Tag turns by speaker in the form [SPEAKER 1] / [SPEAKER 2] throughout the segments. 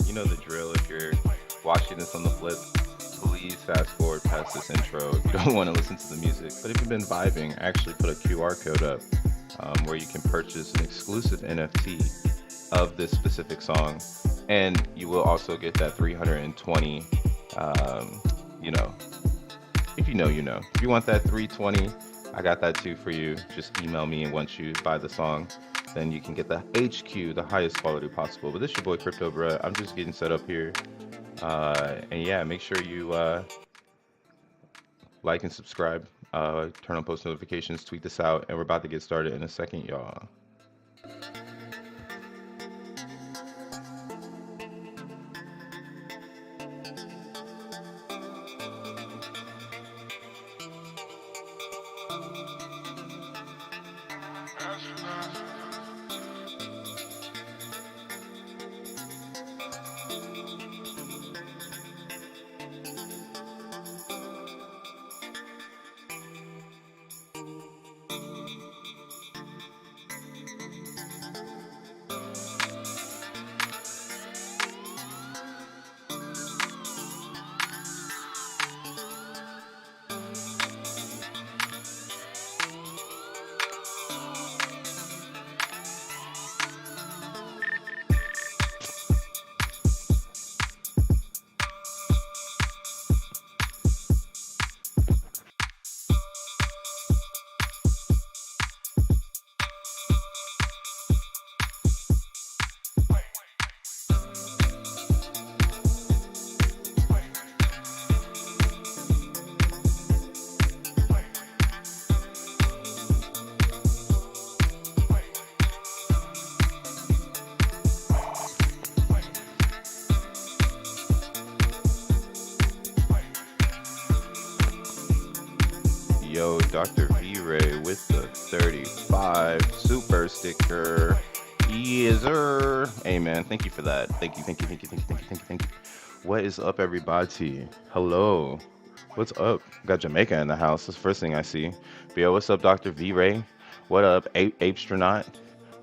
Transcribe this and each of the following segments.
[SPEAKER 1] You know the drill. If you're watching this on the flip, please fast forward past this intro if you don't want to listen to the music. But if you've been vibing, I actually put a QR code up where you can purchase an exclusive NFT of this specific song, and you will also get that 320. You know, if you know, you know. If you want that 320, I got that too for you. Just email me, and once you buy the song, then you can get the HQ, the highest quality possible. But this your boy Crypto Bruh. I'm just getting set up here. And yeah, make sure you like and subscribe, turn on post notifications, tweet this out, and we're about to get started in a second, y'all. Yo, Dr. V-Ray with the 35 super sticker. Yes, sir. Hey, man, thank you for that. Thank you, thank you, thank you, thank you, thank you, thank you, thank you. What is up, everybody? Hello. What's up? Got Jamaica in the house. That's the first thing I see. But yo, what's up, Dr. V-Ray? What up, Apestronaut?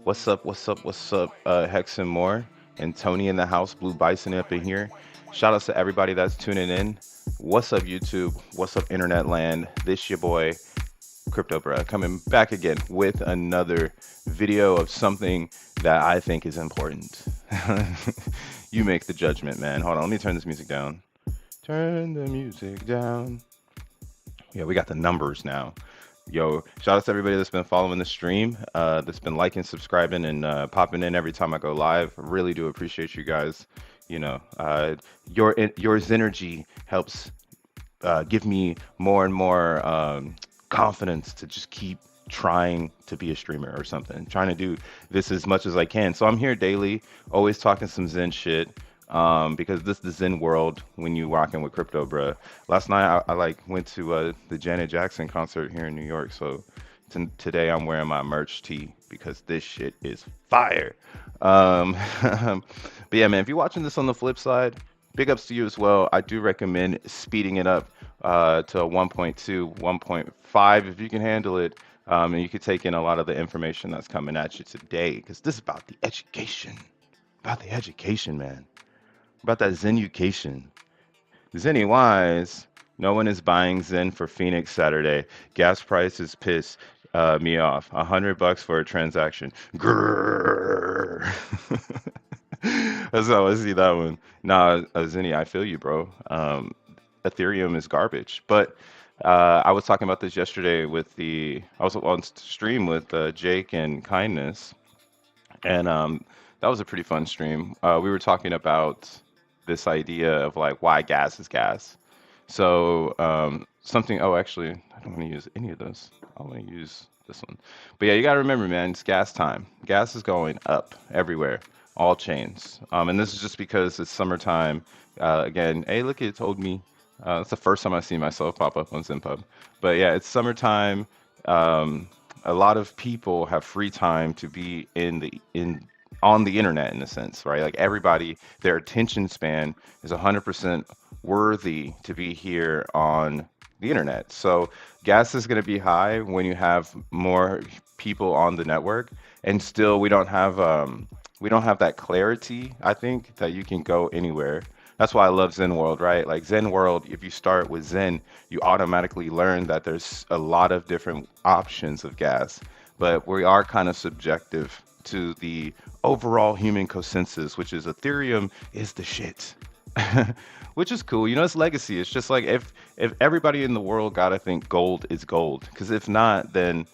[SPEAKER 1] What's up, what's up, what's up, Hex and more? And Tony in the house, Blue Bison up in here. Shout outs to everybody that's tuning in. What's up, YouTube? What's up, Internet Land? This your boy, Crypto Bruh, coming back again with another video of something that I think is important. You make the judgment, man. Hold on, let me turn this music down. Turn the music down. Yeah, we got the numbers now. Yo, shout out to everybody that's been following the stream, that's been liking, subscribing, and popping in every time I go live. Really do appreciate you guys. You know, your energy helps give me more and more confidence to just keep trying to be a streamer or something, trying to do this as much as I can. So I'm here daily, always talking some Zen shit, because this is the Zen world when you rocking with Crypto Bruh. Last night I like went to the Janet Jackson concert here in New York, so today I'm wearing my merch tee because this shit is fire. But yeah, man, if you're watching this on the flip side, big ups to you as well. I do recommend speeding it up to 1.2, 1.5 if you can handle it. And you could take in a lot of the information that's coming at you today, because this is about the education. About the education, man. About that Zen-ucation. Zenny wise, no one is buying Zen for FENIX Saturday. Gas prices piss me off. $100 for a transaction. Grrr. That's how I see that one. Nah, Zenny, I feel you, bro. Ethereum is garbage. But I was talking about this yesterday with I was on stream with Jake and Kindness, and that was a pretty fun stream. We were talking about this idea of like why gas is gas. So something. Oh, actually, I don't want to use any of those. I want to use this one. But yeah, you got to remember, man, it's gas time. Gas is going up everywhere, all chains. And this is just because it's summertime. Again, hey, look, it told me. That's the first time I've seen myself pop up on ZenPub. But yeah, it's summertime. Um, a lot of people have free time to be in on the internet in a sense, right? Like everybody, their attention span is 100% worthy to be here on the internet. So gas is going to be high when you have more people on the network, and still we don't have that clarity. I think that you can go anywhere. That's why I love Zen World, right? Like Zen World, if you start with Zen, you automatically learn that there's a lot of different options of gas, but we are kind of subjective to the overall human consensus, which is Ethereum is the shit. Which is cool. You know, it's legacy. It's just like if everybody in the world got to think gold is gold, because if not, then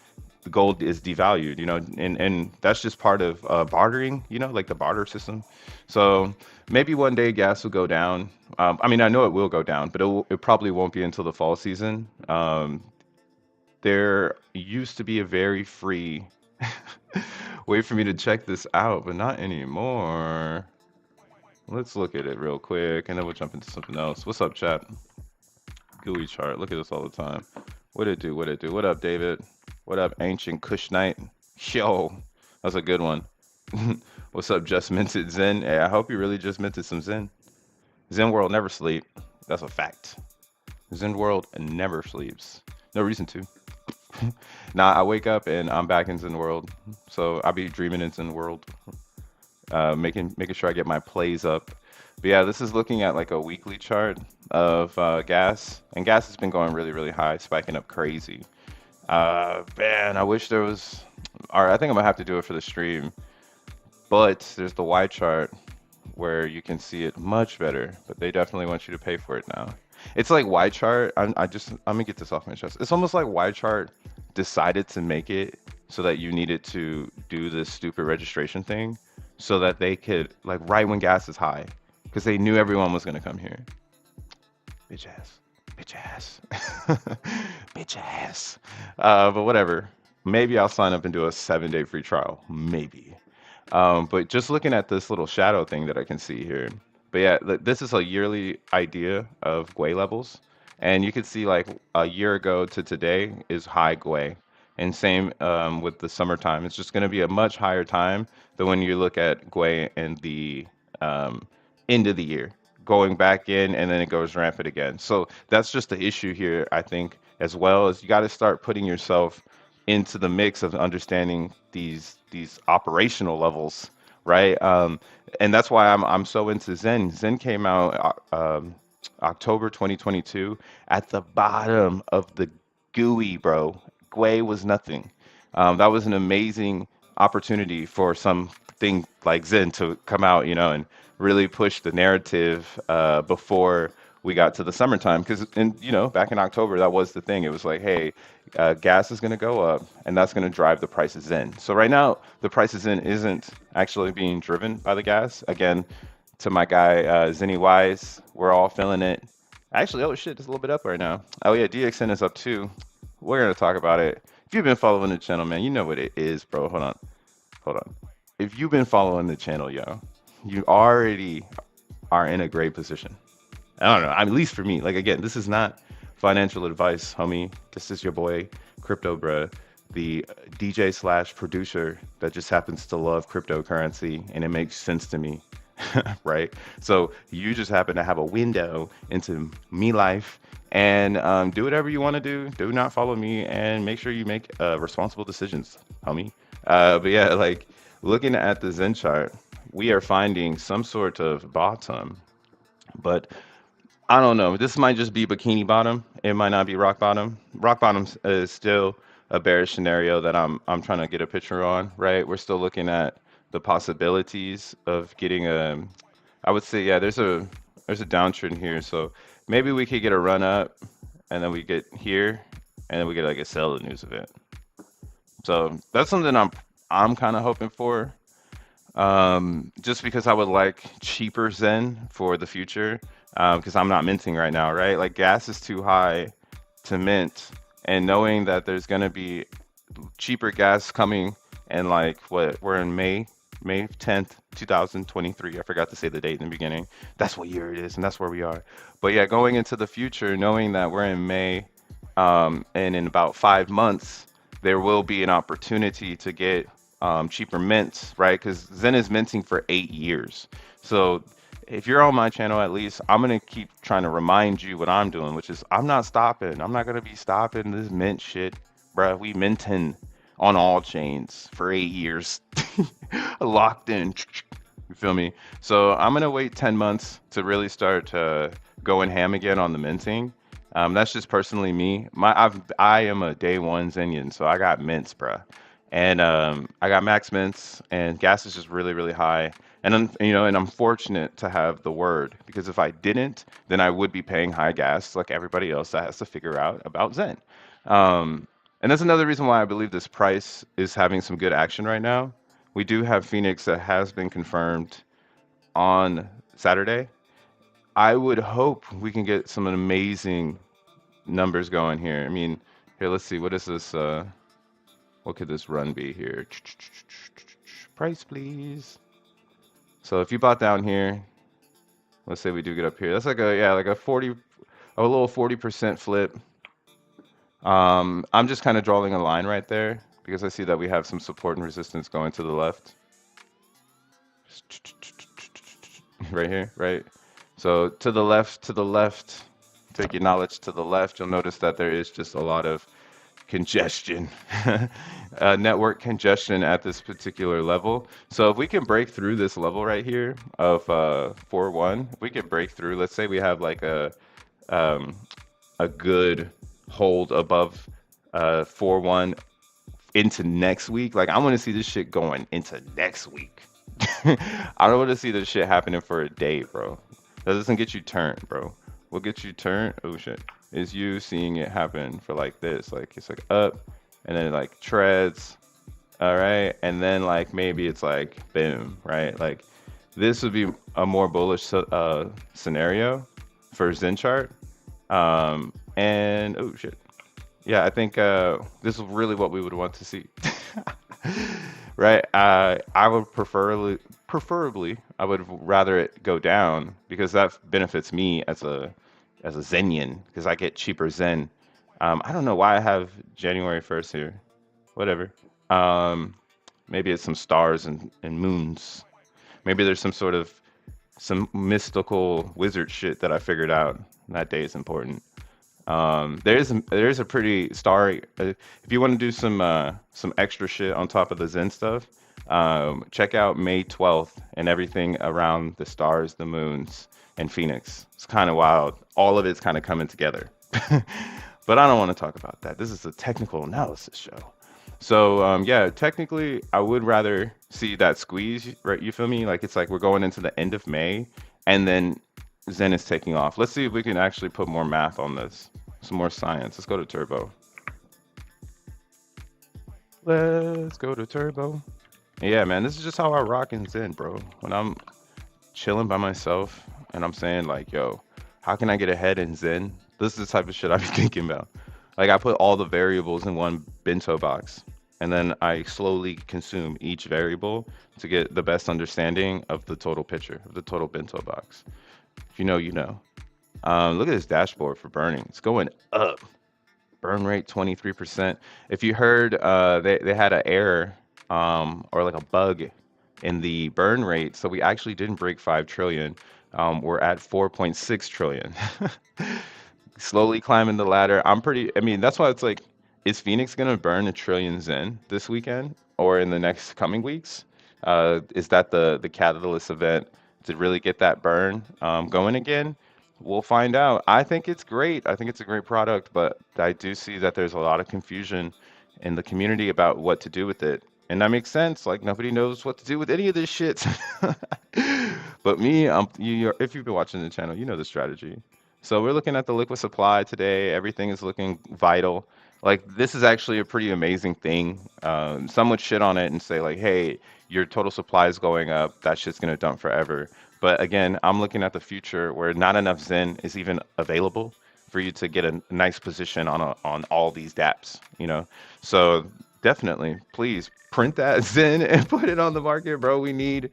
[SPEAKER 1] the gold is devalued. You know, and that's just part of bartering. You know, like the barter system. So maybe one day gas will go down. I mean, I know it will go down, but it probably won't be until the fall season. There used to be a very free way for me to check this out, but not anymore. Let's look at it real quick, and then we'll jump into something else. What's up, chat? GUI chart. Look at this all the time. What it do? What it do? What up, David? What up, Ancient Kush Knight? Yo, that's a good one. What's up, Just Minted Zen? Hey, I hope you really just minted some Zen. Zen World never sleep. That's a fact. Zen World never sleeps. No reason to. Nah, I wake up and I'm back in Zen World. So I'll be dreaming in Zen World. Making sure I get my plays up. But yeah, this is looking at like a weekly chart of gas, and gas has been going really, really high, spiking up crazy. Man, I wish there was. All right, I think I'm gonna have to do it for the stream. But there's the Y chart where you can see it much better, but they definitely want you to pay for it now. It's like Y chart. I'm gonna get this off my chest. It's almost like Y chart decided to make it so that you needed to do this stupid registration thing so that they could like right when gas is high because they knew everyone was gonna come here. Bitch ass, bitch ass, bitch ass. But whatever. Maybe I'll sign up and do a 7-day free trial. Maybe. But just looking at this little shadow thing that I can see here. But yeah, this is a yearly idea of Gwei levels. And you can see like a year ago to today is high Gwei. And same with the summertime. It's just going to be a much higher time than when you look at Gwei in the end of the year, going back in and then it goes rampant again. So that's just the issue here, I think, as well as you got to start putting yourself into the mix of understanding these operational levels, right? And that's why I'm so into Zen. Zen came out October 2022 at the bottom of the GUI, bro. Gwei was nothing. That was an amazing opportunity for something like Zen to come out, you know, and really push the narrative before we got to the summertime. Because, you know, back in October, that was the thing. It was like, hey, gas is going to go up, and that's going to drive the prices in. So right now, the prices in isn't actually being driven by the gas. Again, to my guy Zenny Wise, we're all feeling it. Actually, oh shit, it's a little bit up right now. Oh yeah, DXN is up too. We're gonna talk about it. If you've been following the channel, man, you know what it is, bro. Hold on, hold on. If you've been following the channel, yo, you already are in a great position. I don't know. At least for me. Like again, this is not financial advice, homie. This is your boy, Crypto Bruh, the DJ slash producer that just happens to love cryptocurrency, and it makes sense to me, right? So you just happen to have a window into me life, and do whatever you want to do. Do not follow me, and make sure you make responsible decisions, homie. But yeah, like looking at the Zen chart, we are finding some sort of bottom, but I don't know. This might just be bikini bottom. It might not be rock bottom. Rock bottom is still a bearish scenario that I'm trying to get a picture on, right? We're still looking at the possibilities of getting a. I would say, yeah, there's a downtrend here, so maybe we could get a run up, and then we get here, and then we get like a sell news event. So that's something I'm kind of hoping for. Just because I would like cheaper Zen for the future, because I'm not minting right now, right? Like gas is too high to mint, and knowing that there's gonna be cheaper gas coming, and like what we're in May 10th, 2023. I forgot to say the date in the beginning. That's what year it is, and that's where we are. But yeah, going into the future, knowing that we're in May, and in about 5 months, there will be an opportunity to get cheaper mints, right? Because Zen is minting for 8 years. So if you're on my channel, at least I'm gonna keep trying to remind you what I'm doing, which is I'm not stopping. I'm not gonna be stopping this mint shit, bruh. We minting on all chains for 8 years, locked in. You feel me? So I'm gonna wait 10 months to really start going ham again on the minting. That's just personally me. I am a day one Zenian, so I got mints, bruh. And I got max mints, and gas is just really, really high. And and I'm fortunate to have the word, because if I didn't, then I would be paying high gas like everybody else that has to figure out about Zen. Um, and that's another reason why I believe this price is having some good action right now. We do have Phoenix that has been confirmed on Saturday. I would hope we can get some amazing numbers going here. I mean, here, let's see. What is this? What could this run be here? Price, please. So if you bought down here, let's say we do get up here. That's like a little 40% flip. I'm just kind of drawing a line right there because I see that we have some support and resistance going to the left. Right here, right? So to the left, take your knowledge to the left, you'll notice that there is just a lot of congestion, network congestion at this particular level. So if we can break through this level right here of 4-1, if we can break through, let's say we have like um, a good hold above 4-1 into next week. Like I want to see this shit going into next week. I don't want to see this shit happening for a day, bro. That doesn't get you turned, bro. What gets you turned? Oh shit. Is you seeing it happen for like this. Like it's like up and then it like treads. All right. And then like maybe it's like boom, right? Like this would be a more bullish scenario for Zen chart. And oh shit. Yeah, I think this is really what we would want to see. Right? I would preferably, I would rather it go down because that benefits me as a Zenian because I get cheaper Zen. I don't know why I have January 1st here. Whatever. Um, Maybe it's some stars and moons. Maybe there's some mystical wizard shit that I figured out. That day is important. There's a pretty starry. If you want to do some extra shit on top of the Zen stuff, check out May 12th and everything around the stars, the moons, and Phoenix. It's kind of wild. All of it's kind of coming together. But I don't want to talk about that. This is a technical analysis show. So yeah, technically, I would rather see that squeeze, right? You feel me? Like it's like we're going into the end of May, and then Zen is taking off. Let's see if we can actually put more math on this, some more science. Let's go to turbo. Let's go to turbo. Yeah, man, this is just how I rock in Zen, bro. When I'm chilling by myself and I'm saying like, yo, how can I get ahead in Zen? This is the type of shit I be thinking about. Like I put all the variables in one bento box, and then I slowly consume each variable to get the best understanding of the total picture, of the total bento box. If you know, you know. Look at this dashboard for burning. It's going up. Burn rate 23%. If you heard, they had an error or like a bug in the burn rate, so we actually didn't break 5 trillion. We're at 4.6 trillion. Slowly climbing the ladder. I mean, that's why it's like, is Phoenix gonna burn 1 trillion Zen this weekend or in the next coming weeks? Is that the catalyst event to really get that burn going again? We'll find out. I think it's great. I think it's a great product, but I do see that there's a lot of confusion in the community about what to do with it. And that makes sense. Like nobody knows what to do with any of this shit. But me, if you've been watching the channel, you know the strategy. So we're looking at the liquid supply today. Everything is looking vital. Like this is actually a pretty amazing thing. Some would shit on it and say like, "Hey, your total supply is going up. That shit's gonna dump forever." But again, I'm looking at the future where not enough Zen is even available for you to get a nice position on all these dApps. So definitely, please print that Zen and put it on the market, bro. We need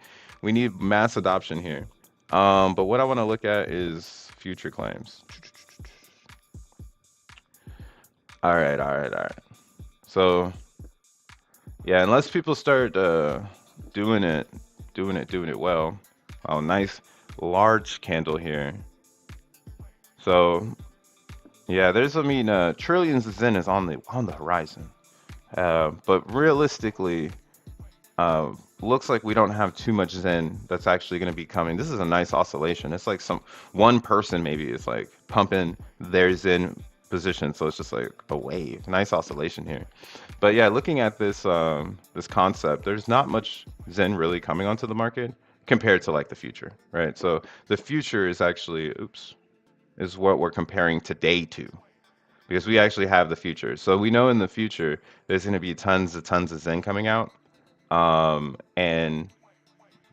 [SPEAKER 1] mass adoption here. But what I want to look at is future claims. All right, all right, all right. So yeah, unless people start doing it, doing it well. Oh, nice large candle here. So yeah, there's trillions of Zen is on the horizon. But realistically, looks like we don't have too much Zen that's actually going to be coming. This is a nice oscillation. It's like some one person maybe is like pumping their Zen position, so it's just like a wave. Nice oscillation here. But yeah, looking at this concept, there's not much Zen really coming onto the market compared to like the future, right? So the future is actually, oops, is what we're comparing today to because we actually have the future. So we know in the future there's going to be tons of Zen coming out. And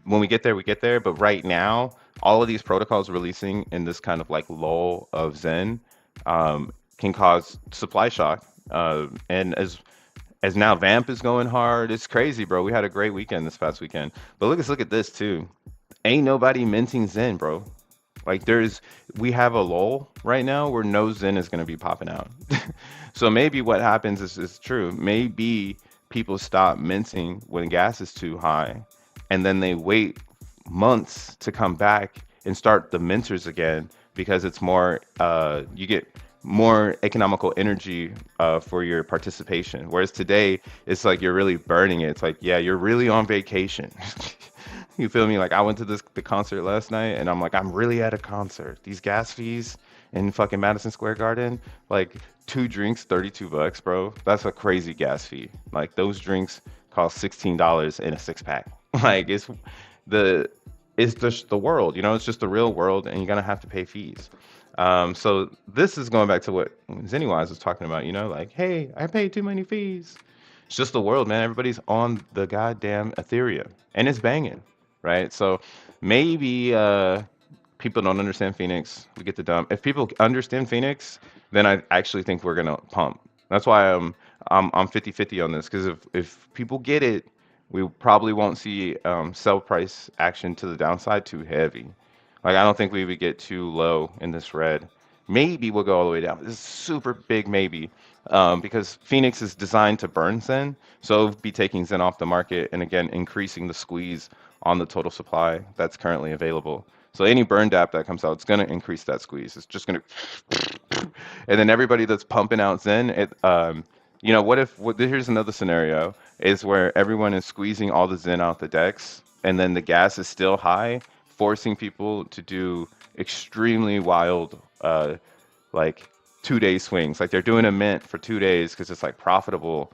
[SPEAKER 1] when we get there, we get there. But right now, all of these protocols releasing in this kind of like lull of Zen can cause supply shock. And as now Vamp is going hard, it's crazy, bro. We had a great weekend this past weekend. But look at this too. Ain't nobody minting Zen, bro. Like we have a lull right now where no Zen is gonna be popping out. So maybe what happens is true. Maybe people stop minting when gas is too high, and then they wait months to come back and start the minters again because it's more you get more economical energy for your participation. Whereas today it's like you're really burning it. It's like, yeah, you're really on vacation. You feel me? Like I went to the concert last night and I'm like, I'm really at a concert. These gas fees in fucking Madison Square Garden, like two drinks, $32, bro. That's a crazy gas fee. Like those drinks cost $16 in a six pack. Like the it's just the world, it's just the real world and you're gonna have to pay fees. So this is going back to what Zennywise was talking about, like, hey, I paid too many fees. It's just the world, man. Everybody's on the goddamn Ethereum and it's banging, right? So maybe people don't understand Phoenix. We get the dump. If people understand Phoenix, then I actually think we're gonna pump. That's why I'm 50/50 on this because if people get it, we probably won't see sell price action to the downside too heavy. Like I don't think we would get too low in this red. Maybe we'll go all the way down. This is super big maybe because Phoenix is designed to burn Zen, so it'll be taking Zen off the market and again increasing the squeeze on the total supply that's currently available. So any burned app that comes out, it's going to increase that squeeze. It's just going to, and then everybody that's pumping out Zen, what if? Here's another scenario: is where everyone is squeezing all the Zen out the decks, and then the gas is still high, forcing people to do extremely wild, like 2 day swings. Like they're doing a mint for 2 days because it's like profitable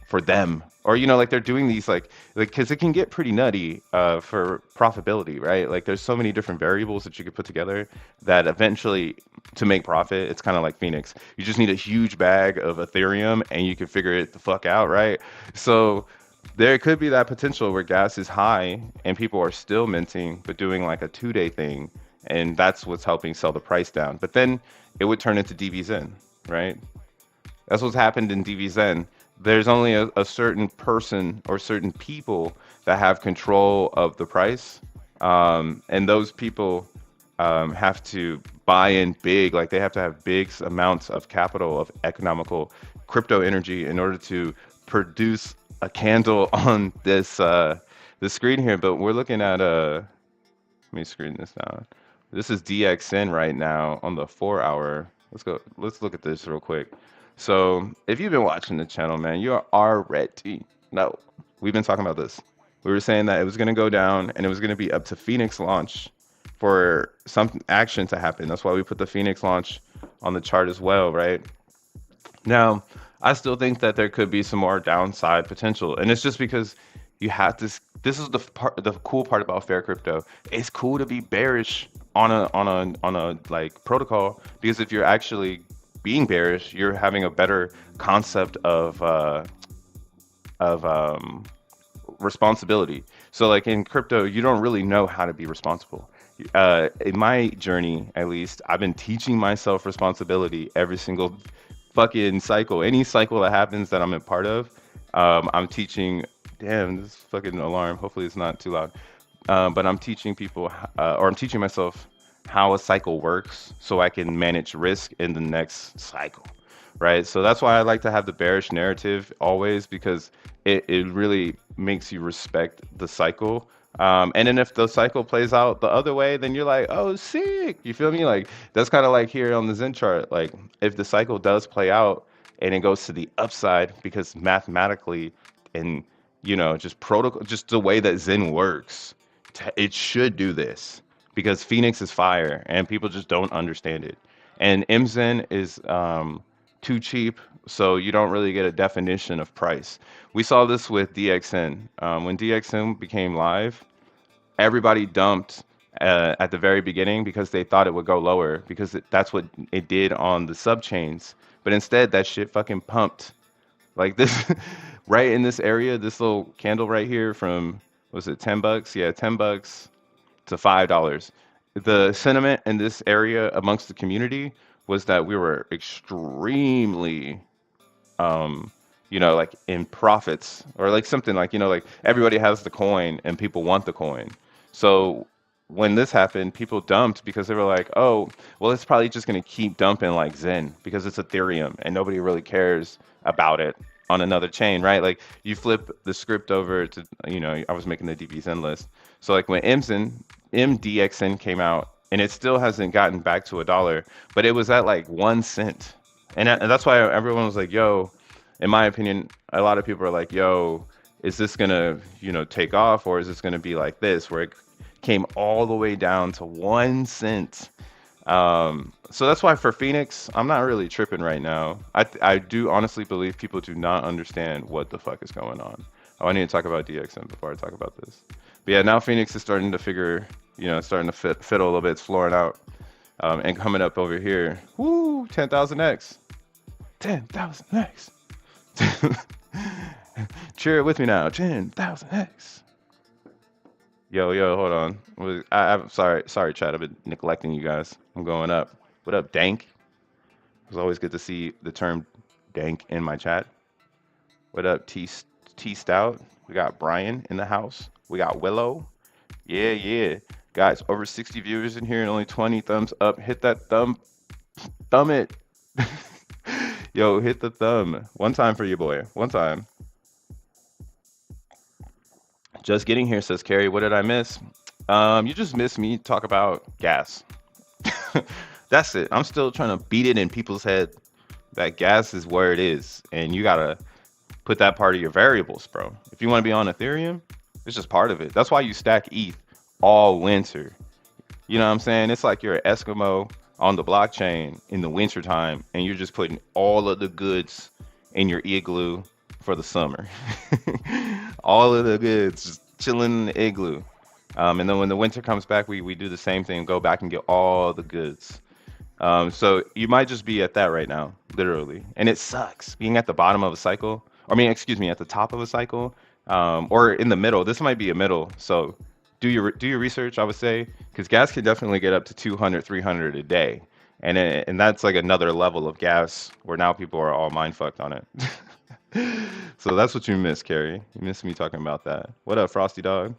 [SPEAKER 1] for them, or like they're doing these like because it can get pretty nutty for profitability, right? Like there's so many different variables that you could put together that eventually to make profit, it's kind of like Phoenix. You just need a huge bag of Ethereum and you can figure it the fuck out, right? So there could be that potential where gas is high and people are still minting but doing like a 2 day thing, and that's what's helping sell the price down. But then it would turn into DVZen, right? That's what's happened in DVZen. There's only a certain person or certain people that have control of the price. And those people have to buy in big, like they have to have big amounts of capital, of economical crypto energy in order to produce a candle on this screen here. But we're looking at let me screen this down. This is DXN right now on the 4 hour. Let's look at this real quick. So if you've been watching the channel, man, you are already no. We've been talking about this. We were saying that it was going to go down and it was going to be up to Phoenix launch for some action to happen. That's why we put the Phoenix launch on the chart as well, right? Now, I still think that there could be some more downside potential, and it's just because you have to. This is the cool part about fair crypto. It's cool to be bearish on a like protocol because if you're actually being bearish, you're having a better concept of responsibility. So like in crypto, you don't really know how to be responsible. In my journey, at least, I've been teaching myself responsibility every single fucking cycle. Any cycle that happens that I'm a part of, I'm teaching. Damn, this fucking alarm. Hopefully, it's not too loud. But I'm teaching people, or I'm teaching myself how a cycle works so I can manage risk in the next cycle, right? So that's why I like to have the bearish narrative always because it really makes you respect the cycle. And then if the cycle plays out the other way, then you're like, oh, sick. You feel me? Like that's kind of like here on the Zen chart. Like if the cycle does play out and it goes to the upside because mathematically and just protocol, just the way that Zen works, it should do this because Phoenix is fire and people just don't understand it. And MZen is too cheap, so you don't really get a definition of price. We saw this with DXN. When DXN became live, everybody dumped at the very beginning because they thought it would go lower because that's what it did on the sub chains. But instead, that shit fucking pumped like this right in this area, this little candle right here from was it $10? Yeah, $10 to $5. The sentiment in this area amongst the community was that we were extremely like in profits or like something like, like everybody has the coin and people want the coin. So when this happened, people dumped because they were like, oh, well, it's probably just going to keep dumping like Zen because it's Ethereum and nobody really cares about it on another chain, right? Like you flip the script over to, I was making the DBZen list. So like when MDXN came out and it still hasn't gotten back to $1, but it was at like 1 cent. And that's why everyone was like, yo, in my opinion, a lot of people are like, yo, is this gonna, take off or is this gonna be like this where it came all the way down to 1 cent? So that's why for Phoenix, I'm not really tripping right now. I do honestly believe people do not understand what the fuck is going on. Oh, I need to talk about DXN before I talk about this. But yeah, now Phoenix is starting to figure, starting to fiddle a little bit. It's flooring out and coming up over here. Woo, 10,000x. 10,000x. Cheer it with me now. 10,000x. Yo, hold on. I'm sorry, Chad. I've been neglecting you guys. I'm going up. What up, Dank? It's always good to see the term Dank in my chat. What up, T Stout? We got Brian in the house. We got Willow. Yeah. Guys, over 60 viewers in here and only 20 thumbs up. Hit that thumb it. Yo, hit the thumb. One time for you, boy. One time. Just getting here, says Carrie. What did I miss? You just missed me talk about gas. That's it. I'm still trying to beat it in people's head that gas is where it is. And you got to put that part of your variables, bro. If you want to be on Ethereum, it's just part of it. That's why you stack ETH all winter. You know what I'm saying? It's like you're an Eskimo on the blockchain in the wintertime, and you're just putting all of the goods in your igloo for the summer. All of the goods just chilling in the igloo. And then when the winter comes back, we do the same thing, go back and get all the goods. So you might just be at that right now, literally. And it sucks being at the bottom of a cycle. I mean, excuse me, at the top of a cycle, or in the middle. This might be a middle. So do your research, I would say, because gas can definitely get up to 200, 300 a day. And that's like another level of gas where now people are all mind fucked on it. So that's what you missed, Carrie. You missed me talking about that. What up, Frosty Dog?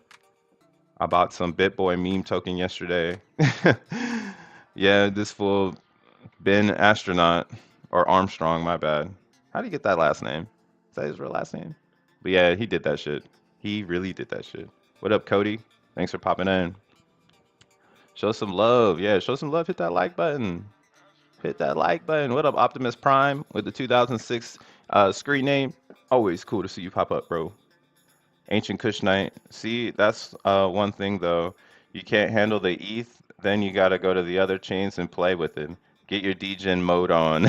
[SPEAKER 1] I bought some BitBoy meme token yesterday. Yeah, this fool Ben Astronaut or Armstrong, my bad. How do you get that last name? Is that his real last name? But yeah, he did that shit. He really did that shit. What up, Cody? Thanks for popping in. Show some love. Yeah, show some love. Hit that like button. Hit that like button. What up, Optimus Prime with the 2006 screen name? Always cool to see you pop up, bro. Ancient Kush Knight. See, that's one thing though. You can't handle the ETH, then you gotta go to the other chains and play with it. Get your DGen mode on.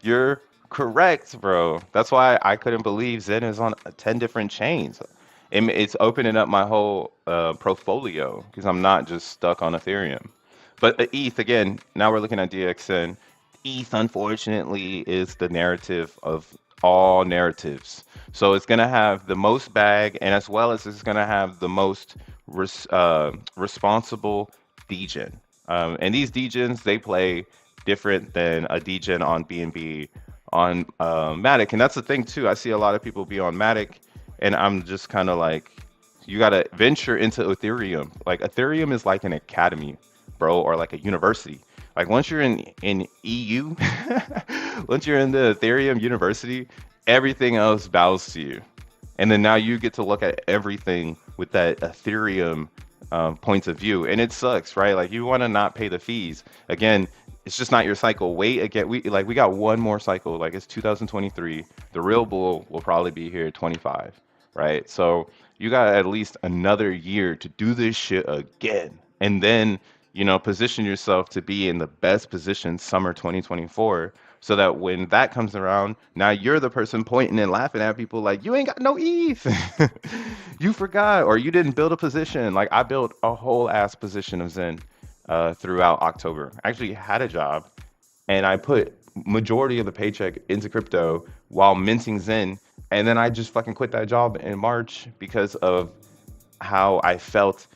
[SPEAKER 1] You're correct, bro. That's why I couldn't believe Zen is on 10 different chains. It's opening up my whole portfolio because I'm not just stuck on Ethereum. But ETH, again, now we're looking at DXN. ETH, unfortunately, is the narrative of all narratives. So it's going to have the most bag, and as well as it's going to have the most responsible degen. And these degens, they play different than a degen on BNB on Matic. And that's the thing, too. I see a lot of people be on Matic, and I'm just kind of like, you got to venture into Ethereum. Like, Ethereum is like an academy, bro, or like a university. Like once you're in EU, once you're in the Ethereum University, everything else bows to you, and then now you get to look at everything with that Ethereum points of view, and it sucks, right? Like you want to not pay the fees. Again, it's just not your cycle. Wait again. We got one more cycle. Like it's 2023. The real bull will probably be here at 25, right? So you got at least another year to do this shit again, and then position yourself to be in the best position summer 2024 so that when that comes around, now you're the person pointing and laughing at people like, you ain't got no ETH. You forgot, or you didn't build a position. Like I built a whole ass position of Zen throughout October. I actually had a job and I put majority of the paycheck into crypto while minting Zen. And then I just fucking quit that job in March because of how I felt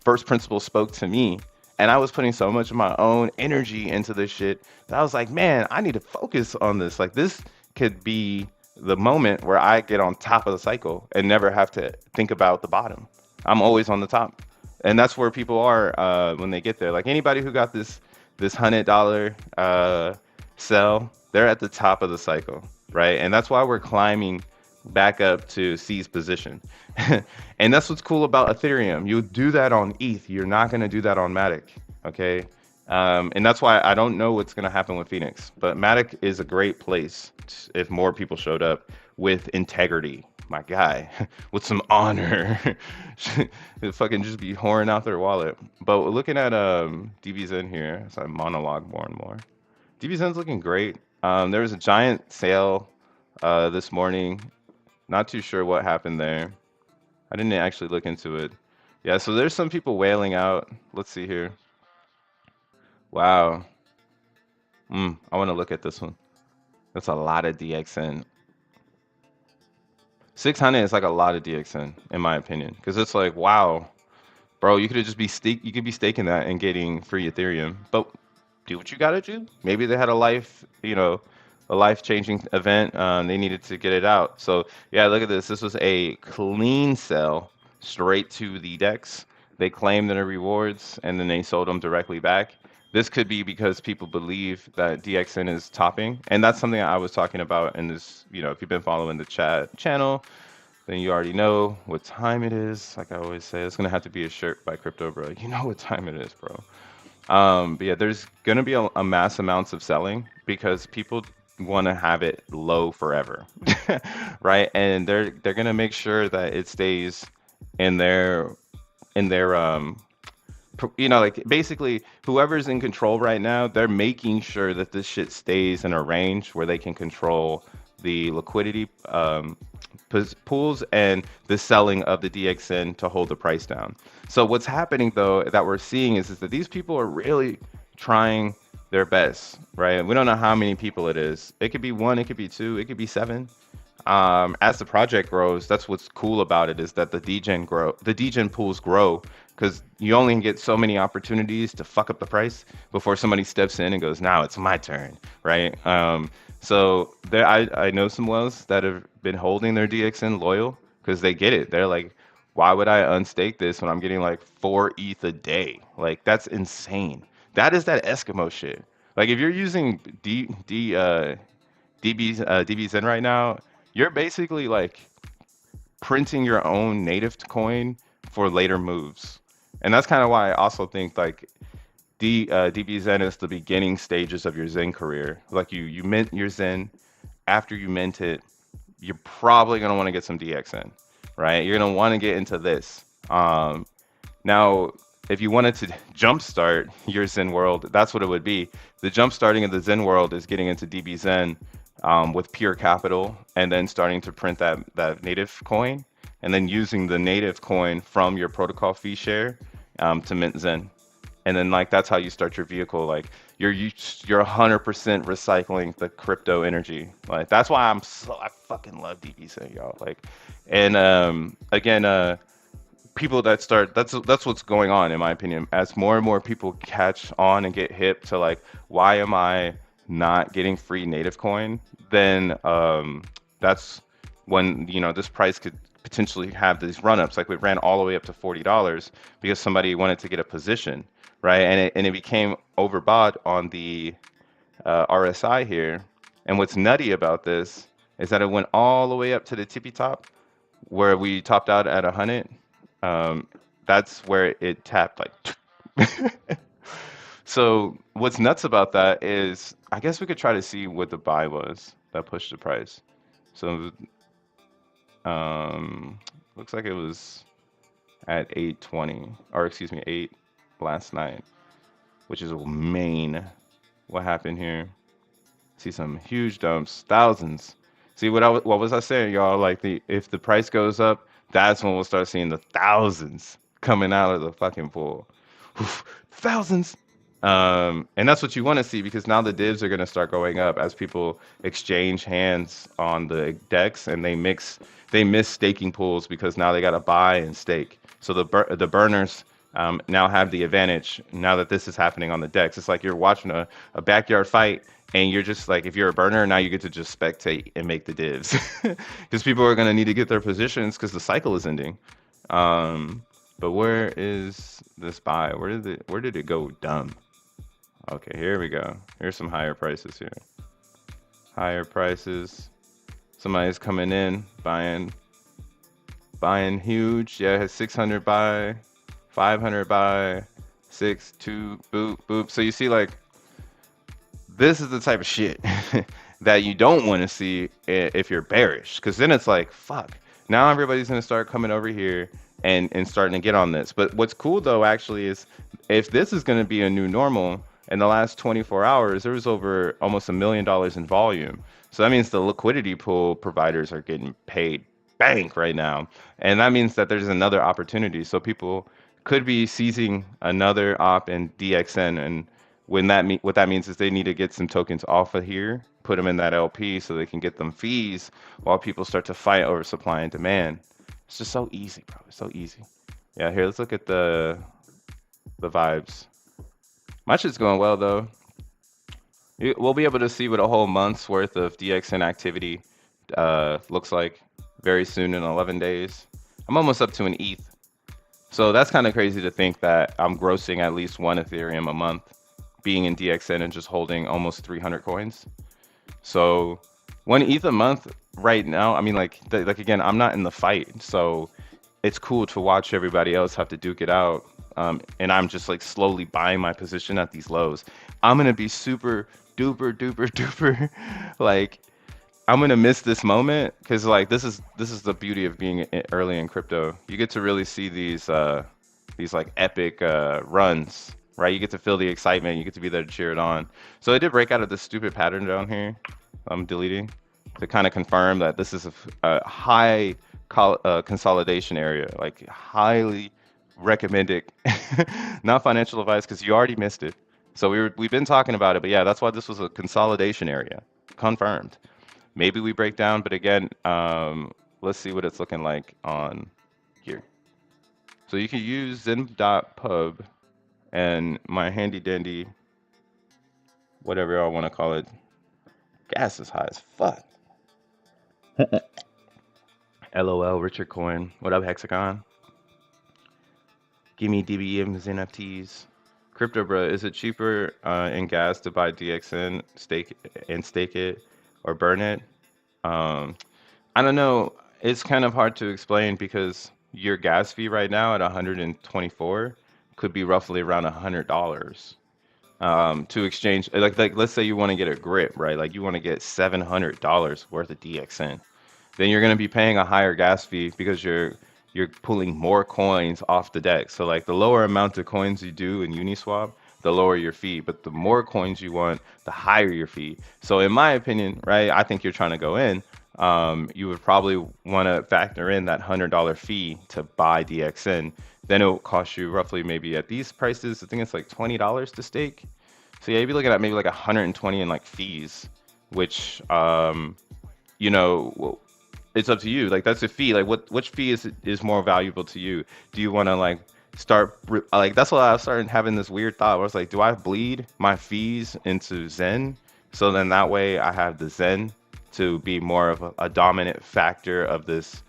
[SPEAKER 1] first principles spoke to me. And I was putting so much of my own energy into this shit that I was like, man, I need to focus on this. Like, this could be the moment where I get on top of the cycle and never have to think about the bottom. I'm always on the top. And that's where people are when they get there. Like, anybody who got this $100 sell, they're at the top of the cycle, right? And that's why we're climbing back up to C's position. And that's what's cool about Ethereum. You do that on ETH. You're not going to do that on Matic. Okay. And that's why I don't know what's going to happen with FENIX. But Matic is a great place if more people showed up with integrity, my guy, with some honor. It fucking just be whoring out their wallet. But looking at DBZN here, so I monologue more and more. DBZN's looking great. There was a giant sale this morning. Not too sure what happened there. I didn't actually look into it. Yeah, so there's some people wailing out. Let's see here. Wow. I want to look at this one. That's a lot of DXN. 600 is like a lot of DXN, in my opinion, because it's like, wow, bro, you could have just you could be staking that and getting free Ethereum, but do what you got to do. Maybe they had a life-changing event. They needed to get it out. So yeah, look at this. This was a clean sell straight to the DEX. They claimed their rewards and then they sold them directly back. This could be because people believe that DXN is topping, and that's something I was talking about in this. If you've been following the channel, then you already know what time it is. Like I always say, it's gonna have to be a shirt by Crypto Bro. You know what time it is, bro. But yeah, there's gonna be a mass amounts of selling because people want to have it low forever, right? And they're gonna make sure that it stays in their like basically whoever's in control right now, they're making sure that this shit stays in a range where they can control the liquidity pools and the selling of the DXN to hold the price down. So what's happening though that we're seeing is that these people are really trying their best, right? We don't know how many people it is. It could be one, it could be two, it could be seven. As the project grows, that's what's cool about it, is that the degen pools grow, because you only get so many opportunities to fuck up the price before somebody steps in and goes, now it's my turn, right? So there, I know some wells that have been holding their DXN loyal because they get it. They're like, why would I unstake this when I'm getting like 4 ETH a day? Like, that's insane. That is that Eskimo shit. Like, if you're using DBZN right now, you're basically like printing your own native coin for later moves. And that's kind of why I also think like DBZN is the beginning stages of your Zen career. Like you mint your Zen. After you mint it, you're probably going to want to get some DXN, right? You're going to want to get into this. Now, if you wanted to jumpstart your Zen world, that's what it would be. The jumpstarting of the Zen world is getting into DBZN with pure capital, and then starting to print that native coin, and then using the native coin from your protocol fee share to mint Zen. and then like that's how you start your vehicle. Like you're 100% recycling the crypto energy. Like that's why I fucking love DBC, y'all. Like, and again, people that start that's what's going on in my opinion. As more and more people catch on and get hip to like, why am I not getting free native coin? Then that's when this price could potentially have these run ups. Like we ran all the way up to $40 because somebody wanted to get a position, right? And it became overbought on the RSI here. And what's nutty about this is that it went all the way up to the tippy top where we topped out at 100. um, that's where it tapped like. So what's nuts about that is, I guess we could try to see what the buy was that pushed the price. So um, looks like it was at 820, or excuse me, 8 last night, which is a main. What happened here? See some huge dumps, thousands. See what was I saying, y'all? Like if the price goes up, that's when we'll start seeing the thousands coming out of the fucking pool. Oof, thousands. And that's what you want to see because now the divs are going to start going up as people exchange hands on the decks and they miss staking pools because now they got to buy and stake. So the burners now have the advantage now that this is happening on the decks. It's like you're watching a backyard fight and you're just like, if you're a burner, now you get to just spectate and make the divs because people are going to need to get their positions because the cycle is ending. But where is this buy? Where did it go dumb? Okay, here we go. Here's some higher prices here. Higher prices. Somebody's coming in, buying huge. Yeah, it has 600 buy, 500 buy, 6, 2, boop, boop. So you see, like, this is the type of shit that you don't want to see if you're bearish, because then it's like, fuck. Now everybody's gonna start coming over here and starting to get on this. But what's cool though, actually, is if this is gonna be a new normal. In the last 24 hours, there was over almost $1 million in volume. So that means the liquidity pool providers are getting paid bank right now. And that means that there's another opportunity. So people could be seizing another op in DXN. And what that means is they need to get some tokens off of here, put them in that LP so they can get them fees while people start to fight over supply and demand. It's just so easy, bro. It's so easy. Yeah, here, let's look at the vibes. My shit's going well though. We'll be able to see what a whole month's worth of DXN activity looks like very soon in 11 days. I'm almost up to an ETH. So that's kind of crazy to think that I'm grossing at least 1 Ethereum a month being in DXN and just holding almost 300 coins. So 1 ETH a month right now, I mean, like again, I'm not in the fight. So it's cool to watch everybody else have to duke it out. And I'm just like slowly buying my position at these lows. I'm gonna be super duper duper duper like, I'm gonna miss this moment because like this is the beauty of being early in crypto. You get to really see these like epic runs, right? You get to feel the excitement. You get to be there to cheer it on. So I did break out of this stupid pattern down here. I'm deleting to kind of confirm that this is a high consolidation area, like highly recommended. Not financial advice because you already missed it. So we've been talking about it, but yeah, that's why this was a consolidation area. Confirmed. Maybe we break down, but again, let's see what it's looking like on here. So you can use zen.pub and my handy dandy, whatever I want to call it. Gas is high as fuck. LOL, Richard Coin. What up, Hexagon? Give me DBM xeNFTs. Crypto, bro, is it cheaper in gas to buy DXN, stake it, or burn it? I don't know. It's kind of hard to explain because your gas fee right now at 124 could be roughly around $100 to exchange. Like let's say you want to get a grip, right? Like you want to get $700 worth of DXN. Then you're going to be paying a higher gas fee because you're pulling more coins off the deck. So like the lower amount of coins you do in Uniswap, the lower your fee. But the more coins you want, the higher your fee. So in my opinion, right, I think you're trying to go in. you would probably want to factor in that $100 fee to buy DXN. Then it will cost you roughly maybe at these prices, I think it's like $20 to stake. So yeah, you'd be looking at maybe like 120 in like fees, which you know, well, it's up to you. Like that's a fee. Like which fee is more valuable to you? Do you want to like like that's why I started having this weird thought where I was like, do I bleed my fees into Zen? So then that way I have the Zen to be more of a dominant factor of this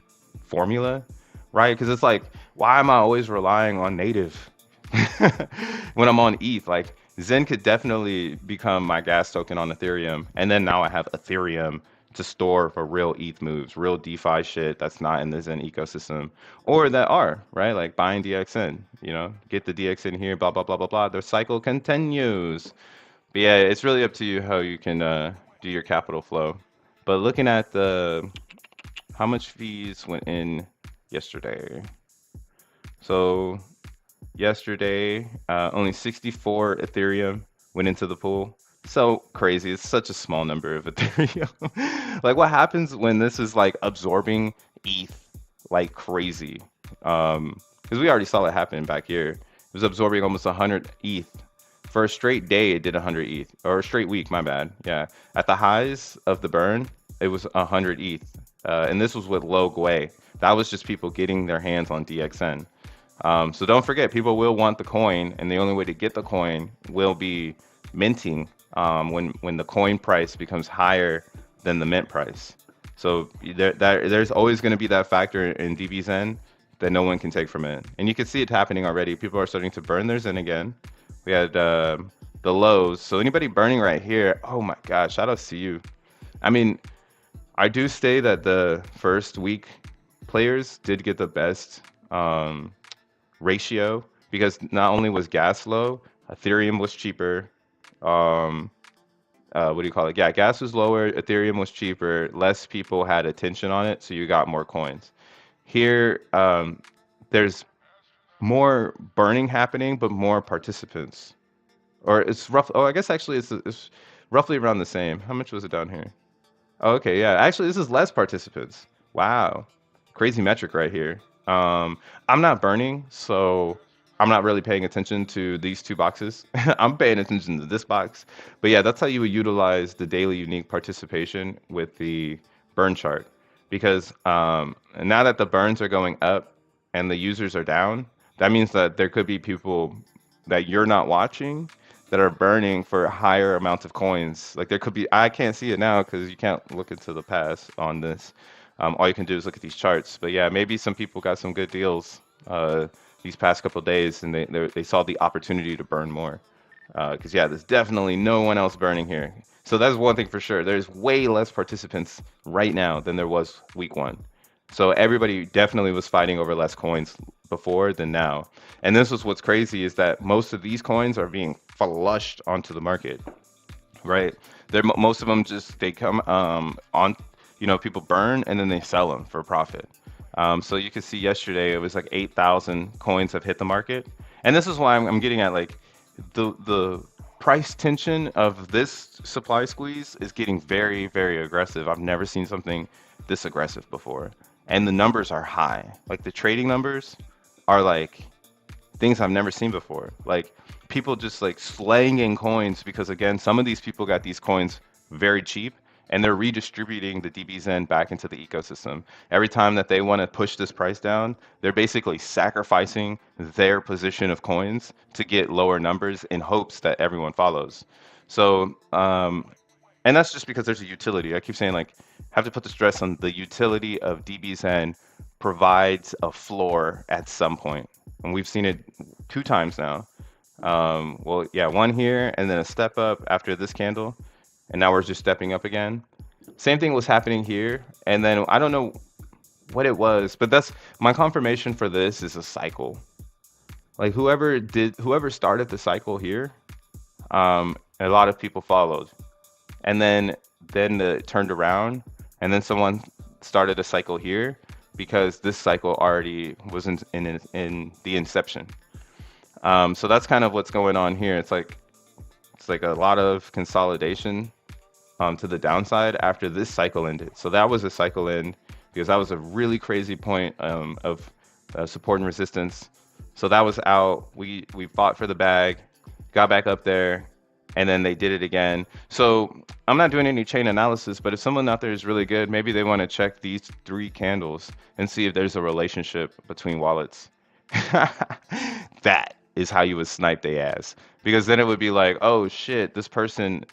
[SPEAKER 1] formula, right? Because it's like, why am I always relying on native when I'm on ETH? Like Zen could definitely become my gas token on Ethereum, and then now I have Ethereum to store for real ETH moves, real DeFi shit that's not in the Zen ecosystem, or that are, right? Like buying DXN, you know, get the DXN here, blah, blah, blah, blah, blah. The cycle continues. But yeah, it's really up to you how you can do your capital flow. But looking at the how much fees went in yesterday. So yesterday, only 64 Ethereum went into the pool. So crazy. It's such a small number of Ethereum. Like what happens when this is like absorbing ETH like crazy? Because we already saw it happen back here. It was absorbing almost 100 ETH. For a straight day, it did 100 ETH. Or a straight week, my bad. Yeah. At the highs of the burn, it was 100 ETH. And this was with low Gwei. That was just people getting their hands on DXN. So don't forget, people will want the coin, and the only way to get the coin will be minting when the coin price becomes higher than the mint price. So there's always going to be that factor in DBZen that no one can take from it. And you can see it happening already. People are starting to burn their Zen again. We had the lows. So anybody burning right here, oh my God, shout outs to you. I mean, I do say that the first week players did get the best ratio because not only was gas low, Ethereum was cheaper. What do you call it? Yeah, gas was lower, Ethereum was cheaper, less people had attention on it, so you got more coins. Here, there's more burning happening, but more participants. Or it's rough. Oh, I guess actually it's roughly around the same. How much was it down here? Oh, okay, yeah. Actually, this is less participants. Wow. Crazy metric right here. I'm not burning, so I'm not really paying attention to these two boxes. I'm paying attention to this box. But yeah, that's how you would utilize the daily unique participation with the burn chart. Because now that the burns are going up and the users are down, that means that there could be people that you're not watching that are burning for higher amounts of coins. Like there could be, I can't see it now because you can't look into the past on this. All you can do is look at these charts. But yeah, maybe some people got some good deals these past couple of days, and they saw the opportunity to burn more. Because yeah, there's definitely no one else burning here. So that's one thing for sure. There's way less participants right now than there was week one. So everybody definitely was fighting over less coins before than now. And this was what's crazy is that most of these coins are being flushed onto the market, right? Most of them just they come on, you know, people burn and then they sell them for profit. So you can see yesterday it was like 8,000 coins have hit the market, and this is why I'm getting at like the price tension of this supply squeeze is getting very, very aggressive. I've never seen something this aggressive before. And the numbers are high. Like the trading numbers are like things I've never seen before. Like people just like slanging coins because again, some of these people got these coins very cheap and they're redistributing the DBZen back into the ecosystem. Every time that they want to push this price down, they're basically sacrificing their position of coins to get lower numbers in hopes that everyone follows. So, and that's just because there's a utility. I keep saying like, have to put the stress on the utility of DBZen provides a floor at some point. And we've seen it 2 times now. Well, yeah, one here and then a step up after this candle. And now we're just stepping up again. Same thing was happening here. And then I don't know what it was, but that's my confirmation for this is a cycle. Like whoever started the cycle here, a lot of people followed. And then it turned around and then someone started a cycle here because this cycle already was in the inception. So that's kind of what's going on here. It's like a lot of consolidation to the downside after this cycle ended. So that was a cycle end because that was a really crazy point of support and resistance. So that was out. We fought for the bag, got back up there, and then they did it again. So I'm not doing any chain analysis, but if someone out there is really good, maybe they want to check these 3 candles and see if there's a relationship between wallets. That is how you would snipe their ass. Because then it would be like, oh shit, this person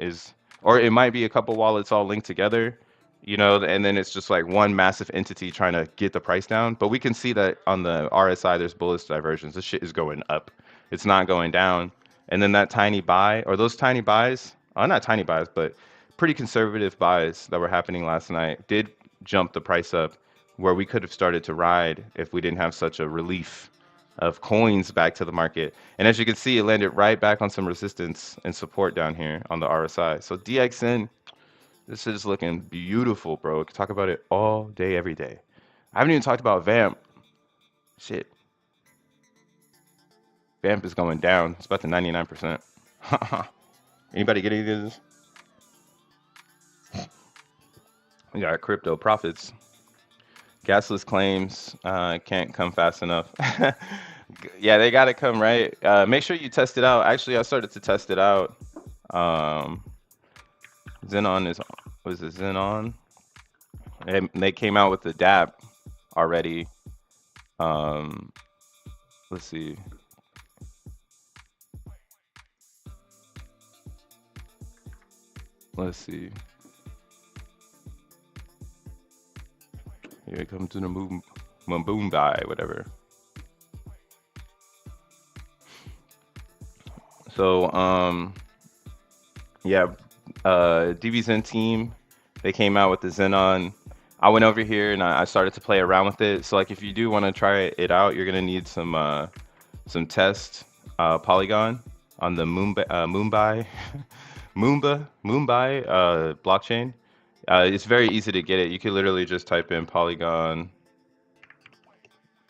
[SPEAKER 1] is, or it might be a couple wallets all linked together, you know, and then it's just like one massive entity trying to get the price down. But we can see that on the RSI, there's bullish diversions. This shit is going up. It's not going down. And then that tiny buy, or those tiny buys, not tiny buys, but pretty conservative buys that were happening last night did jump the price up where we could have started to ride if we didn't have such a relief of coins back to the market. And as you can see, it landed right back on some resistance and support down here on the RSI. So DXN, this is looking beautiful, bro. We can talk about it all day, every day. I haven't even talked about VAMP. Shit. VAMP is going down. It's about to 99%. Anybody get any of this? We got crypto profits. Gasless claims can't come fast enough. Yeah, they got to come, right? Make sure you test it out. Actually, I started to test it out. Xenon is, was it Xenon? They came out with the DApp already. Let's see. Let's see. Here it comes to the boom by, whatever. So, yeah, DVZen team, they came out with the Xenon. I went over here and I started to play around with it. So, like, if you do want to try it out, you're gonna need some test Polygon on the Mumbai blockchain. It's very easy to get it. You can literally just type in Polygon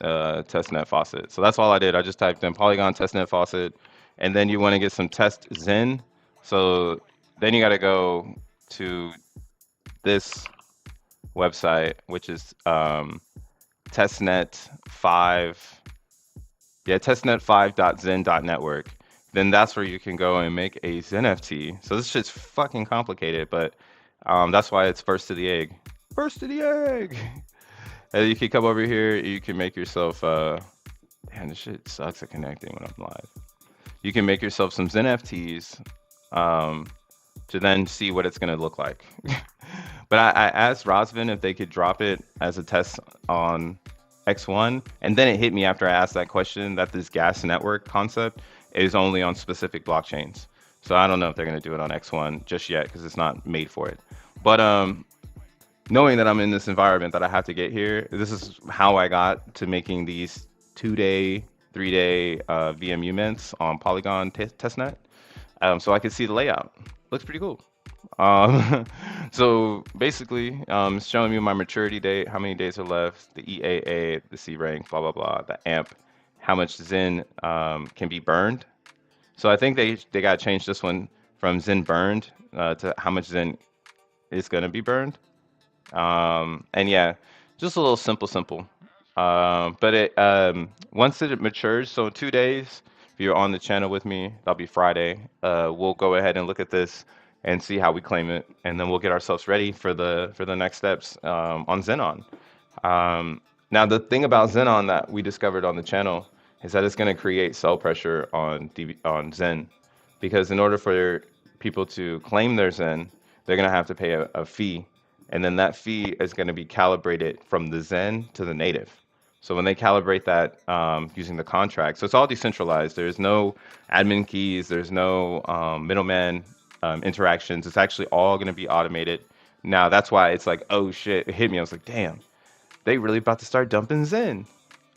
[SPEAKER 1] testnet faucet. So that's all I did. I just typed in Polygon testnet faucet, and then you want to get some test Zen. So then you got to go to this website, which is testnet5. Yeah, testnet5.zen.network. Then that's where you can go and make a xeNFT. So this shit's fucking complicated, but that's why it's first to the egg. First to the egg. And you can come over here. You can make yourself. Man, this shit sucks at connecting when I'm live. You can make yourself some xeNFTs to then see what it's gonna look like. But I asked Rosvin if they could drop it as a test on X1, and then it hit me after I asked that question that this gas network concept is only on specific blockchains. So I don't know if they're going to do it on X1 just yet because it's not made for it. But knowing that I'm in this environment that I have to get here, this is how I got to making these 2-day, 3-day VMU mints on Polygon testnet. So I can see the layout. Looks pretty cool. So basically, it's showing me my maturity date, how many days are left, the EAA, the C rank, blah, blah, blah, the AMP, how much Zen can be burned. So I think they got to change this one from Zen burned to how much Zen is going to be burned. And yeah, just a little simple. But it once it matures, so in 2 days, if you're on the channel with me, that'll be Friday, we'll go ahead and look at this and see how we claim it, and then we'll get ourselves ready for the next steps on Xenon. Now the thing about Xenon that we discovered on the channel is that it's going to create sell pressure on Zen, because in order for people to claim their Zen, they're going to have to pay a fee, and then that fee is going to be calibrated from the Zen to the native. So when they calibrate that using the contract, so it's all decentralized. There's no admin keys. There's no middleman interactions. It's actually all going to be automated. Now that's why it's like, oh shit, it hit me. I was like, damn, they really about to start dumping Zen.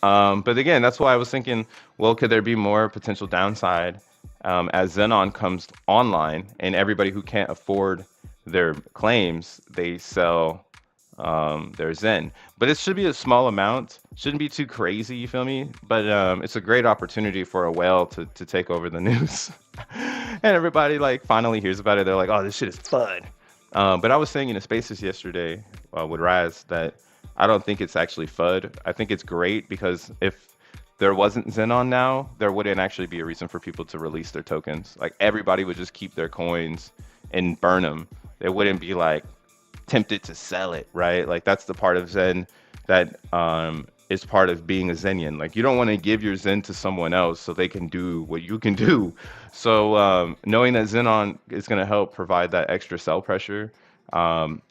[SPEAKER 1] But again, that's why I was thinking, well, could there be more potential downside as Xenon comes online and everybody who can't afford their claims, they sell their Zen. But it should be a small amount. Shouldn't be too crazy, you feel me? But it's a great opportunity for a whale to take over the news. And everybody like finally hears about it. They're like, oh, this shit is fun. But I was saying in the spaces yesterday with Raz that I don't think it's actually FUD. I think it's great because if there wasn't Xenon now, there wouldn't actually be a reason for people to release their tokens. Like everybody would just keep their coins and burn them. They wouldn't be like tempted to sell it, right? Like that's the part of Zen that is part of being a Zenian. Like you don't want to give your Zen to someone else so they can do what you can do. So knowing that Xenon is going to help provide that extra sell pressure,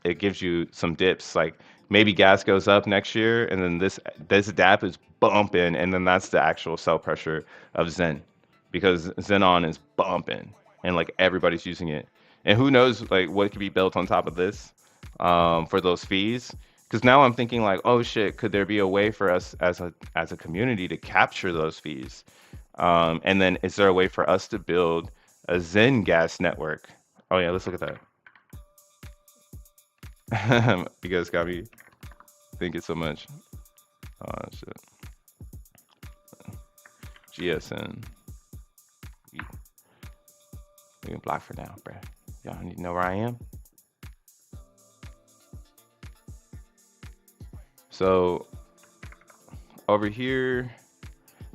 [SPEAKER 1] it gives you some dips. Like maybe gas goes up next year, and then this DAP is bumping, and then that's the actual sell pressure of Zen, because Xenon is bumping, and like everybody's using it. And who knows like what could be built on top of this for those fees? Because now I'm thinking like, oh shit, could there be a way for us as a community to capture those fees? And then is there a way for us to build a Zen gas network? Oh yeah, let's look at that. You guys got me thinking so much. Oh shit. GSN. We can block for now, bruh. Y'all need to know where I am. So over here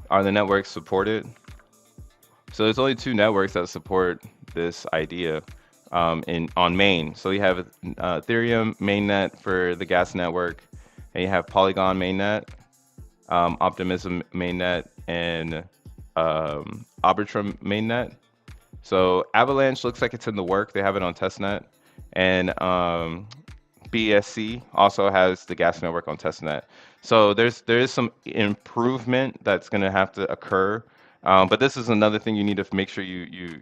[SPEAKER 1] are the networks supported. So there's only 2 networks that support this idea on main. So you have Ethereum mainnet for the gas network, and you have Polygon mainnet, Optimism mainnet, and Arbitrum mainnet. So Avalanche looks like it's in the work. They have it on testnet, and BSC also has the gas network on testnet. So there is some improvement that's going to have to occur, but this is another thing you need to make sure you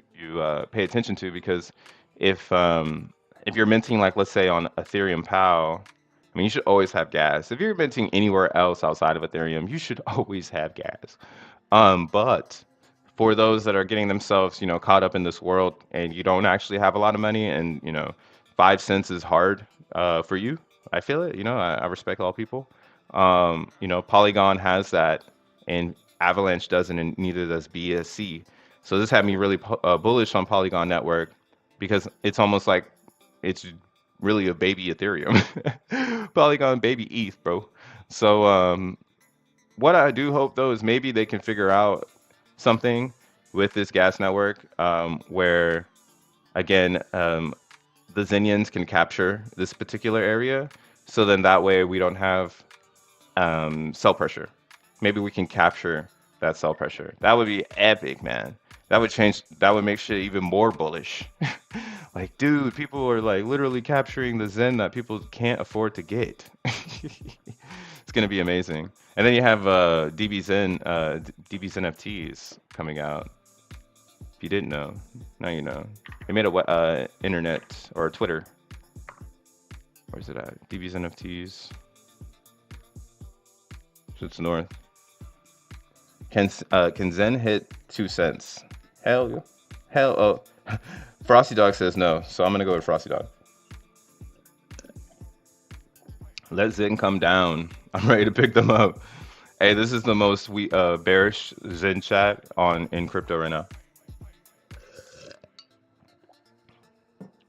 [SPEAKER 1] pay attention to, because if you're minting, like let's say on Ethereum POW, I mean you should always have gas. If you're minting anywhere else outside of Ethereum, you should always have gas. But for those that are getting themselves, caught up in this world and you don't actually have a lot of money, and 5 cents is hard for you. I feel it. I respect all people. Polygon has that, and Avalanche doesn't, and neither does BSC. So this had me really bullish on Polygon Network, because it's almost like it's really a baby Ethereum. Polygon baby ETH, bro. So what I do hope though is maybe they can figure out something with this gas network where, again, the Zenians can capture this particular area. So then that way we don't have sell pressure. Maybe we can capture that sell pressure. That would be epic, man. That would make shit even more bullish. Like, dude, people are like literally capturing the Zen that people can't afford to get. It's gonna be amazing. And then you have DB's NFTs coming out. If you didn't know, now you know. They made a internet or Twitter. Where's it at? DB's NFTs. So it's north. Can Zen hit 2 cents? Hell. Oh. Frosty Dog says no, so I'm gonna go with Frosty Dog. Let Zen come down. I'm ready to pick them up. Hey, this is the most bearish Zen chat in crypto right now.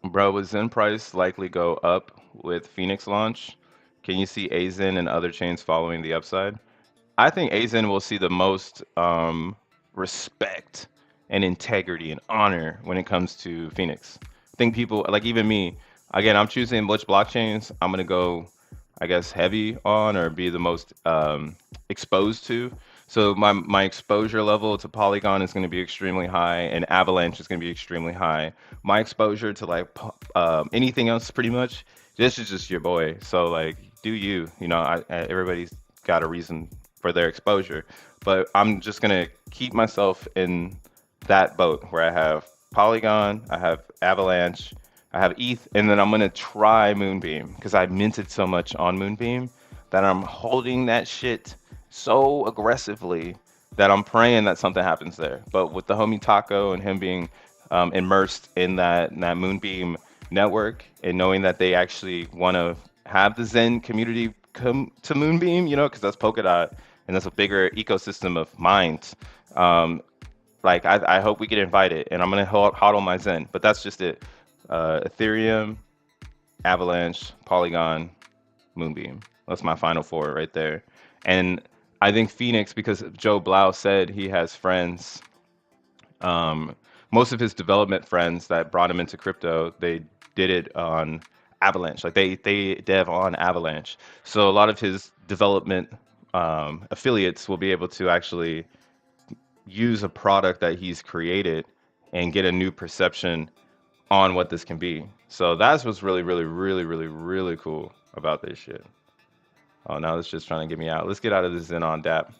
[SPEAKER 1] Bro, will Zen price likely go up with FENIX launch? Can you see AZEN and other chains following the upside? I think AZEN will see the most respect and integrity and honor when it comes to FENIX. I think people, like even me, again, I'm choosing which blockchains I'm gonna go, I guess, heavy on or be the most exposed to. So my exposure level to Polygon is going to be extremely high, and Avalanche is going to be extremely high. My exposure to like anything else, pretty much, this is just your boy. So like, do you? Everybody's got a reason for their exposure, but I'm just gonna keep myself in that boat where I have Polygon, I have Avalanche, I have ETH, and then I'm gonna try Moonbeam because I minted so much on Moonbeam that I'm holding that shit so aggressively that I'm praying that something happens there. But with the homie Taco and him being immersed in that Moonbeam network and knowing that they actually want to have the Zen community come to Moonbeam, because that's Polkadot and that's a bigger ecosystem of minds. Like I hope we get invited, and I'm gonna hodl my Zen. But that's just it. Ethereum, Avalanche, Polygon, Moonbeam. That's my final four right there. And I think FENIX, because Joe Blau said he has friends, um, most of his development friends that brought him into crypto, they did it on Avalanche. Like they dev on Avalanche. So a lot of his development affiliates will be able to actually use a product that he's created and get a new perception on what this can be. So that's what's really, really, really, really, really cool about this shit. Oh, now it's just trying to get me out. Let's get out of this Xenon DApp.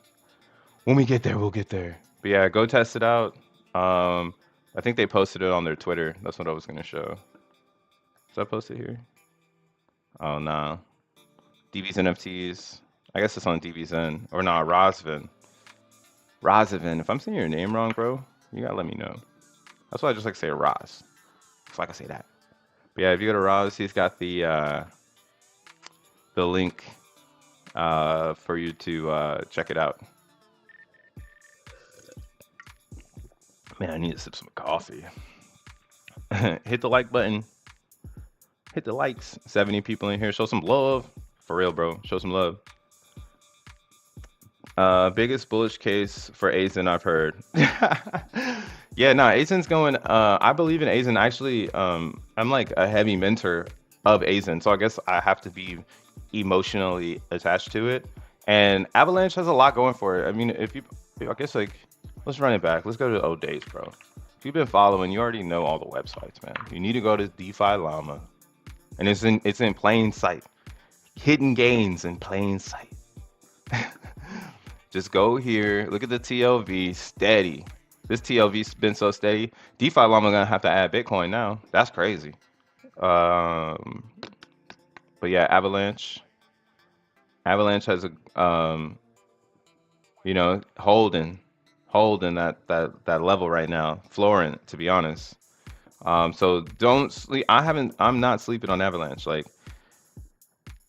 [SPEAKER 1] When we get there, we'll get there. But yeah, go test it out. I think they posted it on their Twitter. That's what I was gonna show. Did I post it here? Oh no. DB's NFTs. I guess it's on DBZN. Or nah, Rosvin. Rosvin. If I'm saying your name wrong, bro, you gotta let me know. That's why I just like to say Roz. So I can say that. But yeah, if you go to Roz, he's got the link for you to check it out. Man, I need to sip some coffee. Hit the like button. Hit the likes. 70 people in here. Show some love. For real, bro. Show some love. Biggest bullish case for XEN I've heard. Yeah, no, XEN's going. I believe in XEN. Actually, I'm like a heavy mentor of XEN, so I guess I have to be emotionally attached to it. And Avalanche has a lot going for it. I mean, I guess like, let's run it back. Let's go to the old days, bro. If you've been following, you already know all the websites, man. You need to go to DeFi Llama, and it's in plain sight. Hidden gains in plain sight. Just go here. Look at the TLV. Steady. This TLV's been so steady. DeFi Llama gonna have to add Bitcoin now. That's crazy. But yeah, Avalanche. Avalanche has a you know, holding that level right now. Flooring, to be honest. So don't sleep. I'm not sleeping on Avalanche. Like,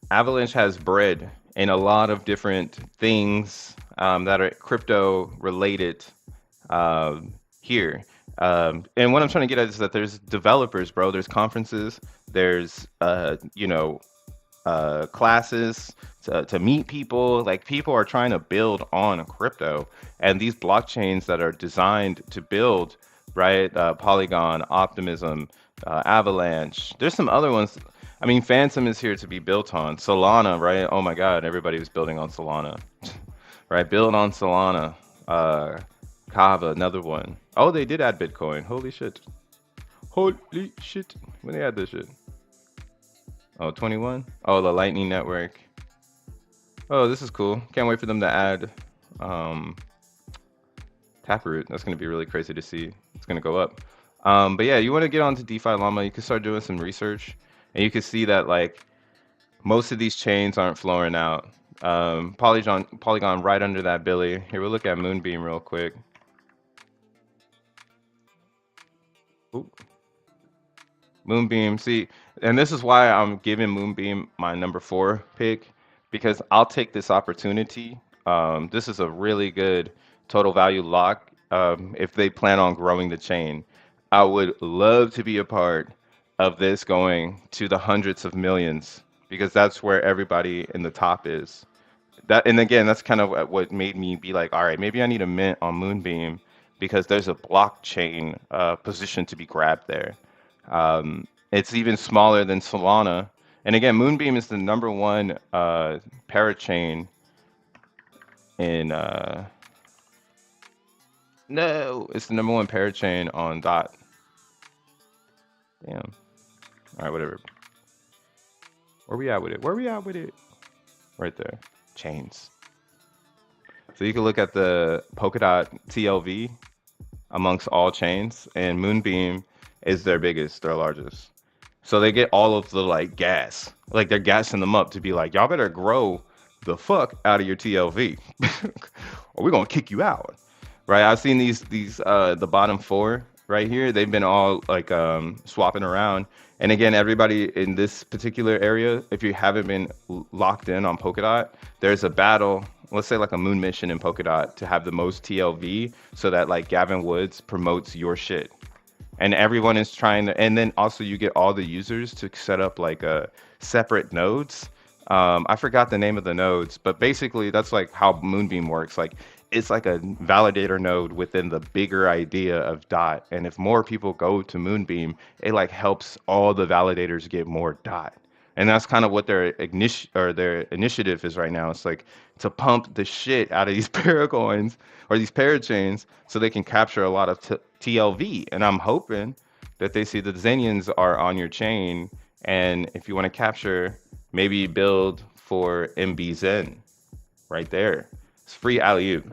[SPEAKER 1] Avalanche has bread in a lot of different things that are crypto related here. And what I'm trying to get at is that there's developers, bro. There's conferences. There's you know, classes to meet people. Like, people are trying to build on crypto, and these blockchains that are designed to build, right? Polygon, Optimism, Avalanche. There's some other ones. I mean, Phantom is here to be built on. Solana, right? Oh my God, everybody was building on Solana, right? Build on Solana. Kava, another one. Oh, they did add Bitcoin. Holy shit. Holy shit. When they add this shit? Oh, 21? Oh, the Lightning Network. Oh, this is cool. Can't wait for them to add Taproot. That's going to be really crazy to see. It's going to go up. But yeah, you want to get onto DeFi Llama, you can start doing some research, and you can see that like most of these chains aren't flowing out. Polygon right under that Billy. Here, we'll look at Moonbeam real quick. Ooh. Moonbeam, see, and this is why I'm giving Moonbeam my number 4 pick, because I'll take this opportunity. This is a really good total value lock. If they plan on growing the chain, I would love to be a part of this going to the hundreds of millions, because that's where everybody in the top is. That, and again, that's kind of what made me be like, all right, maybe I need a mint on Moonbeam, because there's a blockchain position to be grabbed there. It's even smaller than Solana. And again, Moonbeam is the #1 parachain in no, it's the #1 parachain on DOT. Damn. All right, whatever. Where we at with it? Where we at with it? Right there. Chains. So you can look at the Polkadot TLV amongst all chains, and Moonbeam is their biggest, their largest. So they get all of the like gas, like they're gassing them up to be like, y'all better grow the fuck out of your TLV, or we're gonna kick you out, right? I've seen these the bottom 4 right here. They've been all like swapping around, and again, everybody in this particular area, if you haven't been locked in on Polkadot, there's a battle. Let's say like a moon mission in Polkadot to have the most TLV, so that like Gavin Woods promotes your shit. and everyone is trying to, and then also you get all the users to set up like a separate nodes. I forgot the name of the nodes, but basically that's like how Moonbeam works. Like it's like a validator node within the bigger idea of dot. And if more people go to Moonbeam, it like helps all the validators get more dot. And that's kind of what their initiative is right now. It's like to pump the shit out of these paracoins or these parachains so they can capture a lot of TLV. And I'm hoping that they see the Zenians are on your chain, and if you want to capture, maybe build for MB Zen right there. It's free alley.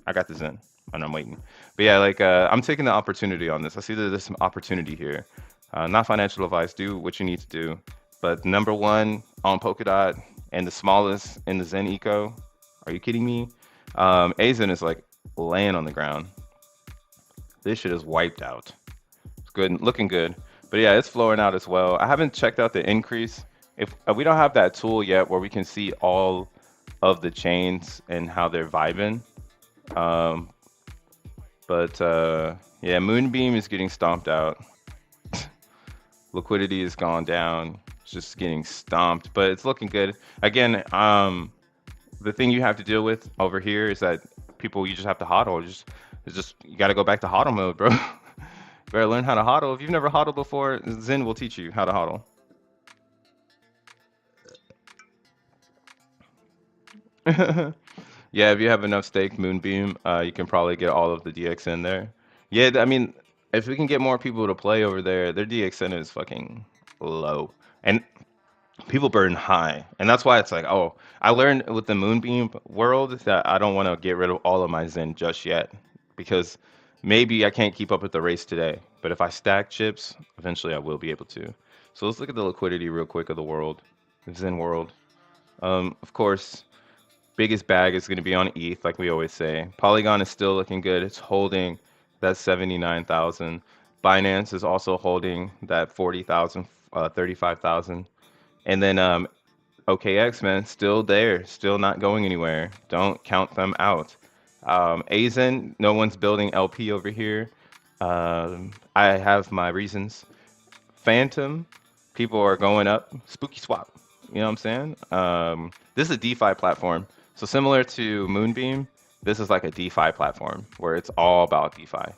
[SPEAKER 1] I got the Zen and I'm waiting. But yeah, like I'm taking the opportunity on this. I see that there's some opportunity here. Not financial advice. Do what you need to do. But number one on Polkadot and the smallest in the Zen eco. Are you kidding me? AZEN is like laying on the ground. This shit is wiped out. It's good, looking good. But yeah, it's flowing out as well. I haven't checked out the increase. If we don't have that tool yet where we can see all of the chains and how they're vibing. Yeah, Moonbeam is getting stomped out. Liquidity has gone down. It's just getting stomped, but it's looking good. Again, the thing you have to deal with over here is that people, you just have to hodl. You got to go back to hodl mode, bro. Better learn how to hodl. If you've never hodled before, Zen will teach you how to hodl. Yeah, if you have enough stake Moonbeam, you can probably get all of the DXN there. Yeah, I mean, if we can get more people to play over there, their DXN is fucking low. And people burn high. And that's why it's like, oh, I learned with the Moonbeam world that I don't want to get rid of all of my Zen just yet. Because maybe I can't keep up with the race today. But if I stack chips, eventually I will be able to. So let's look at the liquidity real quick of the world, the Zen world. Of course, biggest bag is going to be on ETH, like we always say. Polygon is still looking good. It's holding that 79,000. Binance is also holding that 40,000, 35,000. And then OKX, man, still there, still not going anywhere. Don't count them out. AZEN, no one's building LP over here. I have my reasons. Phantom, people are going up. Spooky swap, you know what I'm saying? This is a DeFi platform. So similar to Moonbeam, this is like a DeFi platform where it's all about DeFi.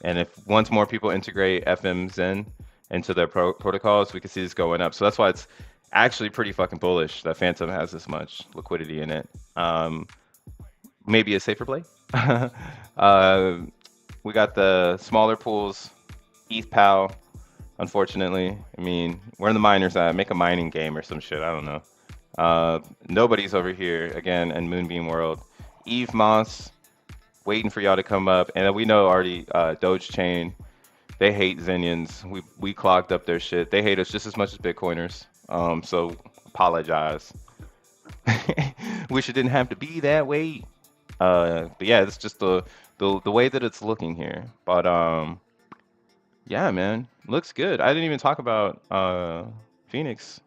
[SPEAKER 1] And if once more people integrate FM Zen into their protocols, we can see this going up. So that's why it's actually pretty fucking bullish that Phantom has this much liquidity in it. Maybe a safer play. We got the smaller pools, ETH PAL, unfortunately. I mean, where are the miners at? Make a mining game or some shit, I don't know. Nobody's over here again in Moonbeam world. Eve Moss waiting for y'all to come up, and we know already Doge Chain, they hate Zenians. We clogged up their shit. They hate us just as much as Bitcoiners. So apologize. Wish it didn't have to be that way. But yeah, it's just the way that it's looking here. But yeah, man, looks good. I didn't even talk about FENIX.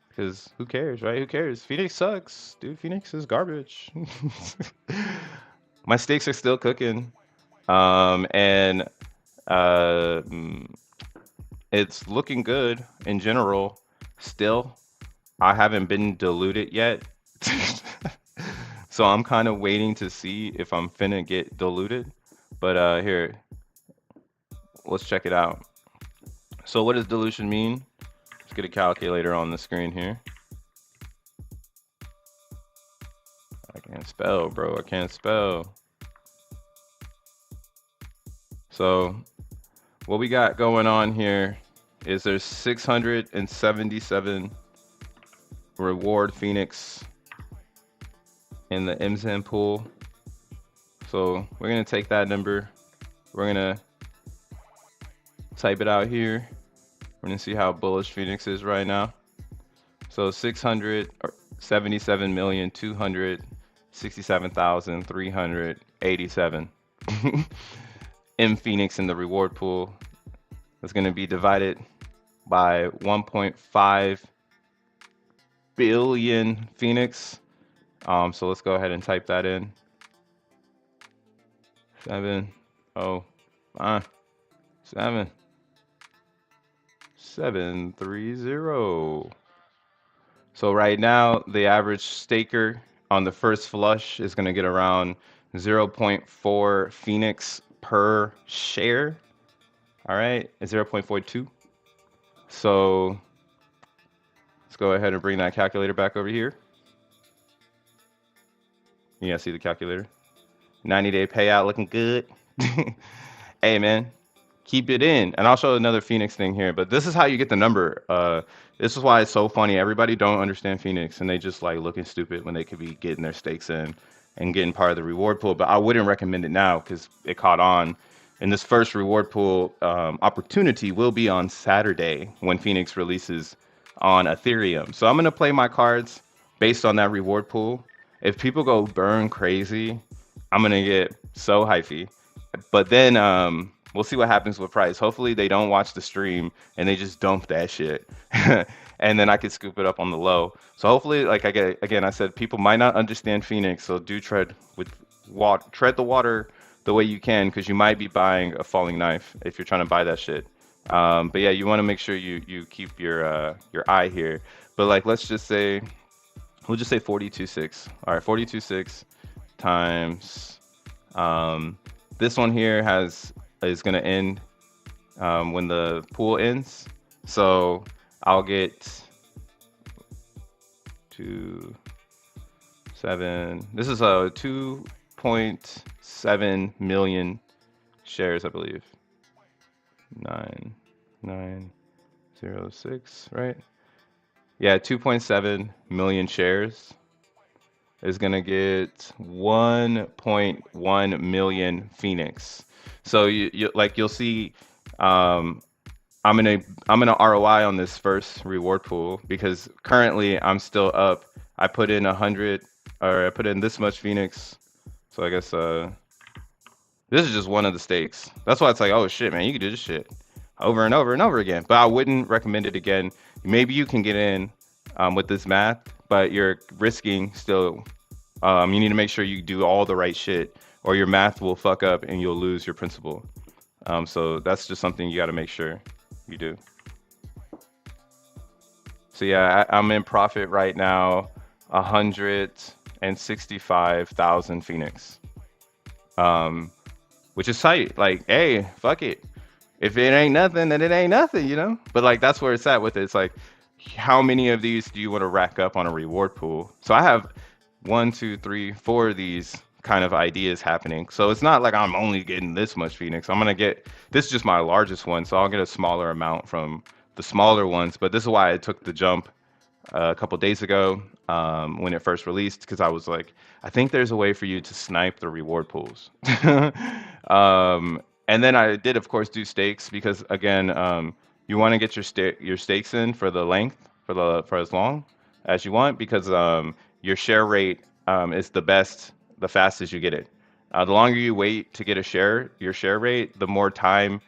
[SPEAKER 1] Because who cares, right? Who cares? FENIX sucks, dude. FENIX is garbage. My steaks are still cooking, and it's looking good in general. Still, I haven't been diluted yet, so I'm kind of waiting to see if I'm finna get diluted. But here, let's check it out. So what does dilution mean? Let's get a calculator on the screen here. I can't spell, bro. I can't spell. So what we got going on here is there's 677 reward FENIX in the MZN pool. So we're going to take that number. We're going to type it out here. We're going to see how bullish FENIX is right now. So 677,267,387 M FENIX in the reward pool. That's going to be divided by 1.5 billion FENIX. So let's go ahead and type that in. 7, 0, 5, 7, 0.730. So right now, the average staker on the first flush is going to get around 0.4 Phoenix per share. All right, it's 0.42. So let's go ahead and bring that calculator back over here. You guys see the calculator? 90-day payout looking good. Hey, man, keep it in. And I'll show another Phoenix thing here, but this is how you get the number. This is why it's so funny. Everybody don't understand Phoenix, and they just like looking stupid when they could be getting their stakes in and getting part of the reward pool. But I wouldn't recommend it now because it caught on. And this first reward pool opportunity will be on Saturday when Phoenix releases on Ethereum. So I'm going to play my cards based on that reward pool. If people go burn crazy, I'm going to get so hypey. But then we'll see what happens with price. Hopefully they don't watch the stream and they just dump that shit. And then I could scoop it up on the low. So hopefully, like I said, people might not understand Phoenix, so do tread the water the way you can, because you might be buying a falling knife if you're trying to buy that shit. But yeah, you want to make sure you keep your eye here. But like, let's just say, we'll just say 42.6. All right, 42.6 times this one here is going to end when the pool ends. So I'll get 2.7. This is a 2.7 million shares, I believe. 9906, right? Yeah, 2.7 million shares is gonna get 1.1 million Phoenix. So you'll see, I'm gonna ROI on this first reward pool because currently I'm still up. I put in 100, or I put in this much Phoenix. So I guess this is just one of the stakes. That's why it's like, oh shit, man, you can do this shit over and over and over again. But I wouldn't recommend it again. Maybe you can get in with this math, but you're risking still. You need to make sure you do all the right shit, or your math will fuck up and you'll lose your principal. So that's just something you got to make sure you do. So yeah, I'm in profit right now, 165,000 Phoenix, which is tight. Like, hey, fuck it. If it ain't nothing, then it ain't nothing, you know? But like, that's where it's at with it. It's like, how many of these do you want to rack up on a reward pool? So I have 1, 2, 3, 4 of these kind of ideas happening. So it's not like I'm only getting this much Phoenix. I'm gonna get, this is just my largest one, so I'll get a smaller amount from the smaller ones. But this is why I took the jump a couple days ago when it first released, because I was like, I think there's a way for you to snipe the reward pools. And then I did, of course, do stakes because again, you want to get your stakes in for the length, for as long as you want, because your share rate is the fastest you get it. The longer you wait to get your share rate, the more time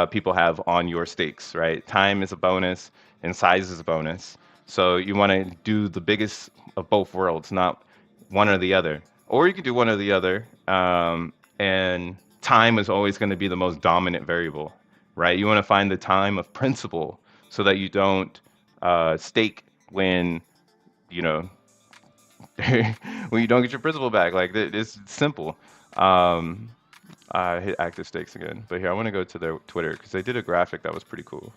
[SPEAKER 1] people have on your stakes, right? Time is a bonus and size is a bonus. So you want to do the biggest of both worlds, not one or the other. Or you could do one or the other. And time is always going to be the most dominant variable, right? You want to find the time of principle so that you don't stake when, you know, when you don't get your principal back. Like, it's simple. I hit active stakes again, but here I want to go to their Twitter because they did a graphic that was pretty cool.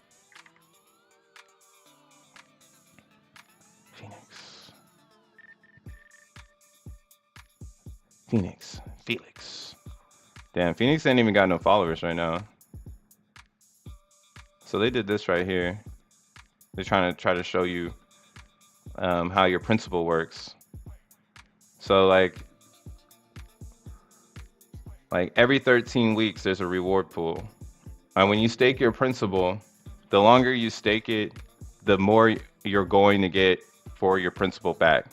[SPEAKER 1] Felix. Damn, Phoenix ain't even got no followers right now. So they did this right here. They're trying to show you how your principal works. So like every 13 weeks, there's a reward pool. And when you stake your principal, the longer you stake it, the more you're going to get for your principal back.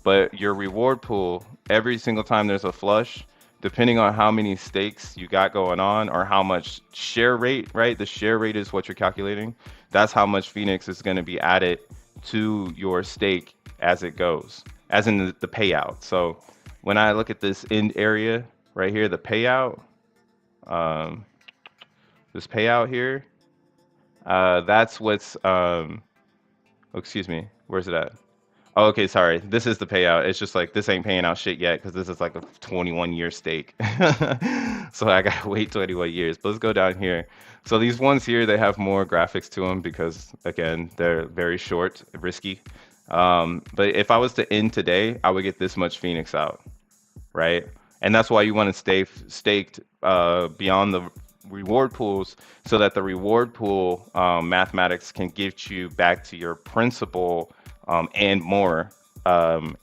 [SPEAKER 1] But your reward pool, every single time there's a flush, depending on how many stakes you got going on or how much share rate, right? The share rate is what you're calculating. That's how much Phoenix is going to be added to your stake as it goes, as in the payout. So when I look at this end area right here, the payout, this payout here, That's what's oh, excuse me. Where's it at? Oh, okay, sorry. This is the payout. It's just like this ain't paying out shit yet because this is like a 21-year stake. So I gotta wait 21 years. But let's go down here. So these ones here, they have more graphics to them because again, they're very short, risky. But if I was to end today, I would get this much Phoenix out, right? And that's why you want to stay staked beyond the reward pools so that the reward pool mathematics can get you back to your principal and more, um,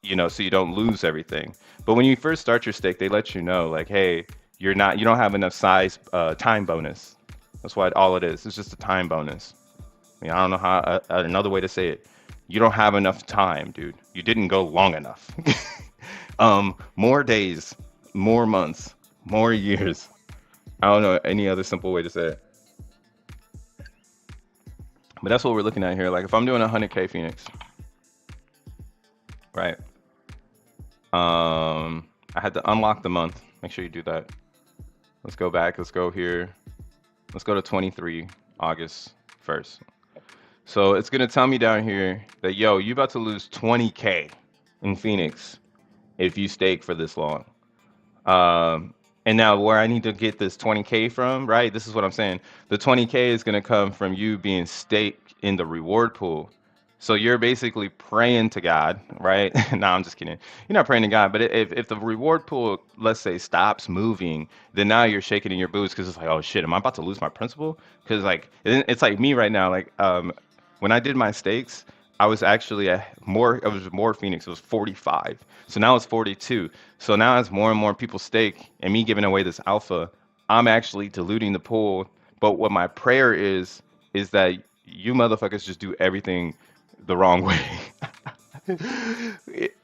[SPEAKER 1] so you don't lose everything. But when you first start your stake, they let you know, like, hey, you don't have enough size time bonus. That's what all it is. It's just a time bonus. I mean, I don't know how another way to say it. You don't have enough time, dude. You didn't go long enough. More days, more months, more years. I don't know any other simple way to say it. But that's what we're looking at here. Like if I'm doing 100K Phoenix, right? I had to unlock the month. Make sure you do that. Let's go back. Let's go here. Let's go to 23 August 1st. So it's gonna tell me down here that yo, you about to lose 20K in Phoenix if you stake for this long. And now where I need to get this 20K from, right? This is what I'm saying. The 20K is going to come from you being staked in the reward pool. So you're basically praying to God, right? No, I'm just kidding. You're not praying to God, but if the reward pool, let's say, stops moving, then now you're shaking in your boots because it's like, oh shit, am I about to lose my principal? Because like it's like me right now. Like when I did my stakes, I was actually it was more Phoenix. It was 45. So now it's 42. So now as more and more people stake and me giving away this alpha, I'm actually diluting the pool. But what my prayer is that you motherfuckers just do everything the wrong way.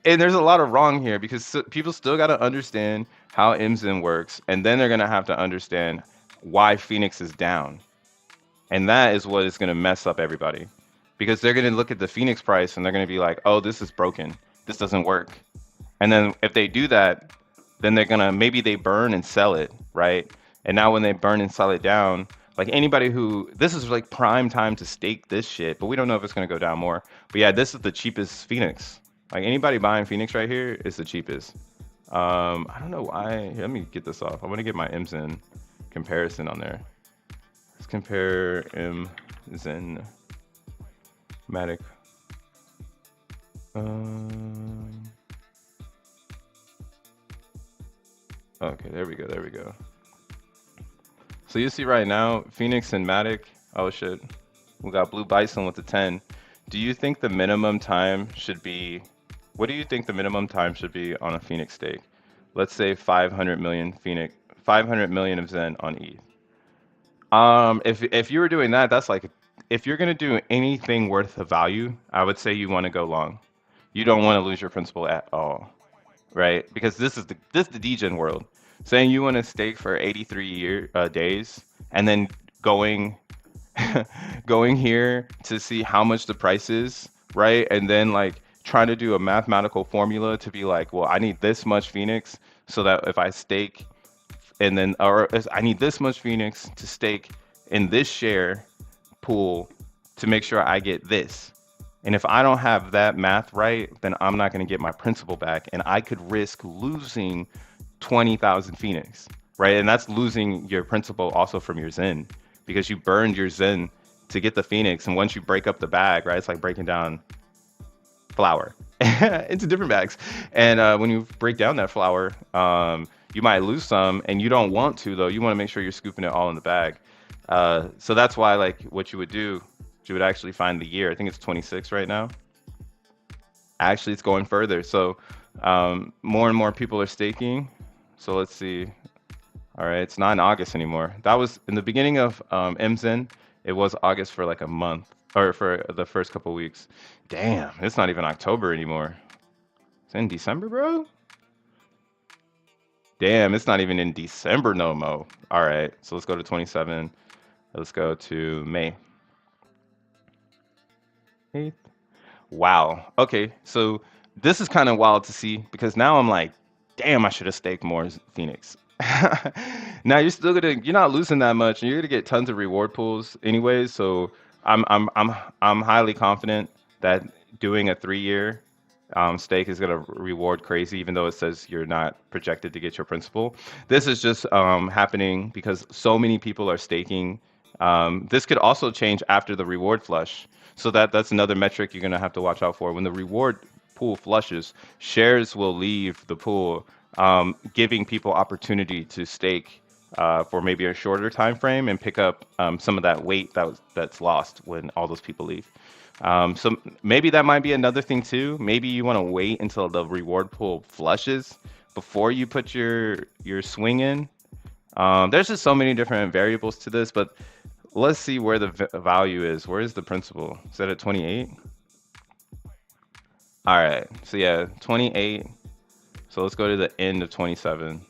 [SPEAKER 1] And there's a lot of wrong here because people still got to understand how MZN works. And then they're going to have to understand why Phoenix is down. And that is what is going to mess up everybody because they're going to look at the Phoenix price and they're going to be like, oh, this is broken. This doesn't work. And then if they do that, then they're going to, maybe they burn and sell it, right? And now when they burn and sell it down, like anybody who, this is like prime time to stake this shit, but we don't know if it's going to go down more. But yeah, this is the cheapest Phoenix. Like anybody buying Phoenix right here is the cheapest. I don't know why. Here, let me get this off. I want to get my MZN comparison on there. Let's compare MZN Matic. Okay, there we go. There we go. So you see right now, Phoenix and Matic. Oh shit, we got Blue Bison with the 10. Do you think the minimum time should be? What do you think the minimum time should be on a Phoenix stake? Let's say 500 million Phoenix, 500 million of Zen on ETH. If you were doing that, that's like if you're gonna do anything worth of value, I would say you want to go long. You don't want to lose your principal at all, right? Because this is the DGen world. Saying you want to stake for 83 days and then going going here to see how much the price is, right? And then like trying to do a mathematical formula to be like, well, I need this much Phoenix so that if I stake and then or I need this much Phoenix to stake in this share pool to make sure I get this. And if I don't have that math right, then I'm not going to get my principal back and I could risk losing 20,000 Phoenix, right? And that's losing your principal also from your Zen because you burned your Zen to get the Phoenix. And once you break up the bag, right, it's like breaking down flour into different bags. And when you break down that flour, you might lose some and you don't want to, though. You want to make sure you're scooping it all in the bag. So that's why like what you would do, you would actually find the year. I think it's 26 right now. Actually, it's going further. So more and more people are staking. So let's see. All right, it's not in August anymore. That was in the beginning of MZN. It was August for like a month or for the first couple weeks. Damn, it's not even October anymore. It's in December, bro. Damn, it's not even in December no more. All right, so let's go to 27. Let's go to May 8th. Wow. Okay, so this is kind of wild to see because now I'm like, damn, I should have staked more Phoenix. Now you're not losing that much, and you're gonna get tons of reward pools anyways. So I'm highly confident that doing a 3 year stake is gonna reward crazy, even though it says you're not projected to get your principal. This is just happening because so many people are staking. This could also change after the reward flush, so that's another metric you're gonna have to watch out for. When the reward pool flushes, shares will leave the pool, giving people opportunity to stake for maybe a shorter time frame and pick up some of that weight that's lost when all those people leave. So maybe that might be another thing too. Maybe you want to wait until the reward pool flushes before you put your swing in. There's just so many different variables to this, but let's see where the value is. Where is the principal? Is that at 28? All right. So yeah, 28. So let's go to the end of 27.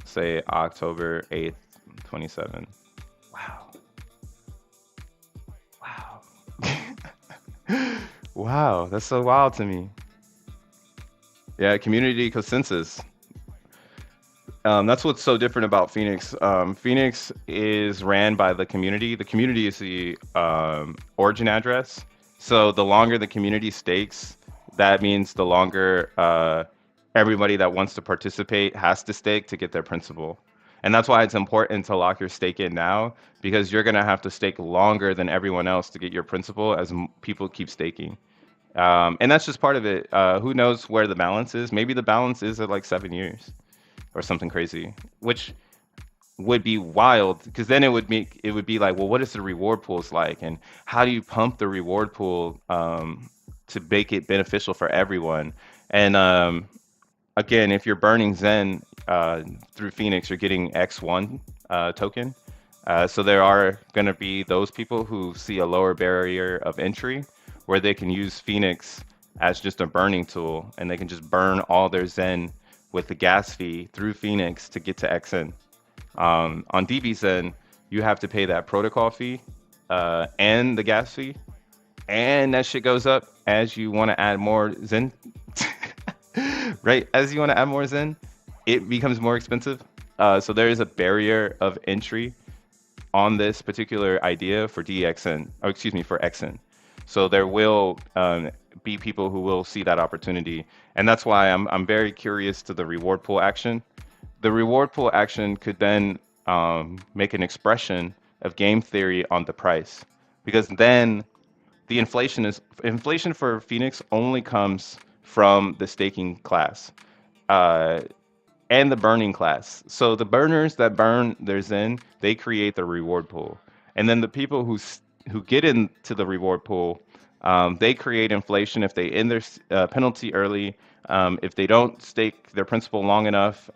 [SPEAKER 1] Say October 8th, 27. Wow. Wow. Wow, that's so wild to me. Yeah, community consensus. That's what's so different about Phoenix. Phoenix is ran by the community. The community is the origin address. So the longer the community stakes, that means the longer everybody that wants to participate has to stake to get their principal. And that's why it's important to lock your stake in now, because you're going to have to stake longer than everyone else to get your principal as people keep staking. And that's just part of it. Who knows where the balance is? Maybe the balance is at like 7 years or something crazy, which would be wild because then it would be like, well, what is the reward pools like, and how do you pump the reward pool to make it beneficial for everyone? And again, if you're burning Zen through Phoenix, you're getting X1 token. So there are going to be those people who see a lower barrier of entry where they can use Phoenix as just a burning tool, and they can just burn all their Zen with the gas fee through Phoenix to get to XN. On DBZen, you have to pay that protocol fee and the gas fee, and that shit goes up as you want to add more Zen. Right? As you want to add more Zen, it becomes more expensive. So there is a barrier of entry on this particular idea for DXN, or excuse me, for XN. So there will be people who will see that opportunity, and that's why I'm very curious to the reward pool action. The reward pool action could then make an expression of game theory on the price, because then the inflation for Phoenix only comes from the staking class and the burning class. So the burners that burn their Zen, they create the reward pool, and then the people who get into the reward pool, they create inflation if they end their penalty early. If they don't stake their principal long enough,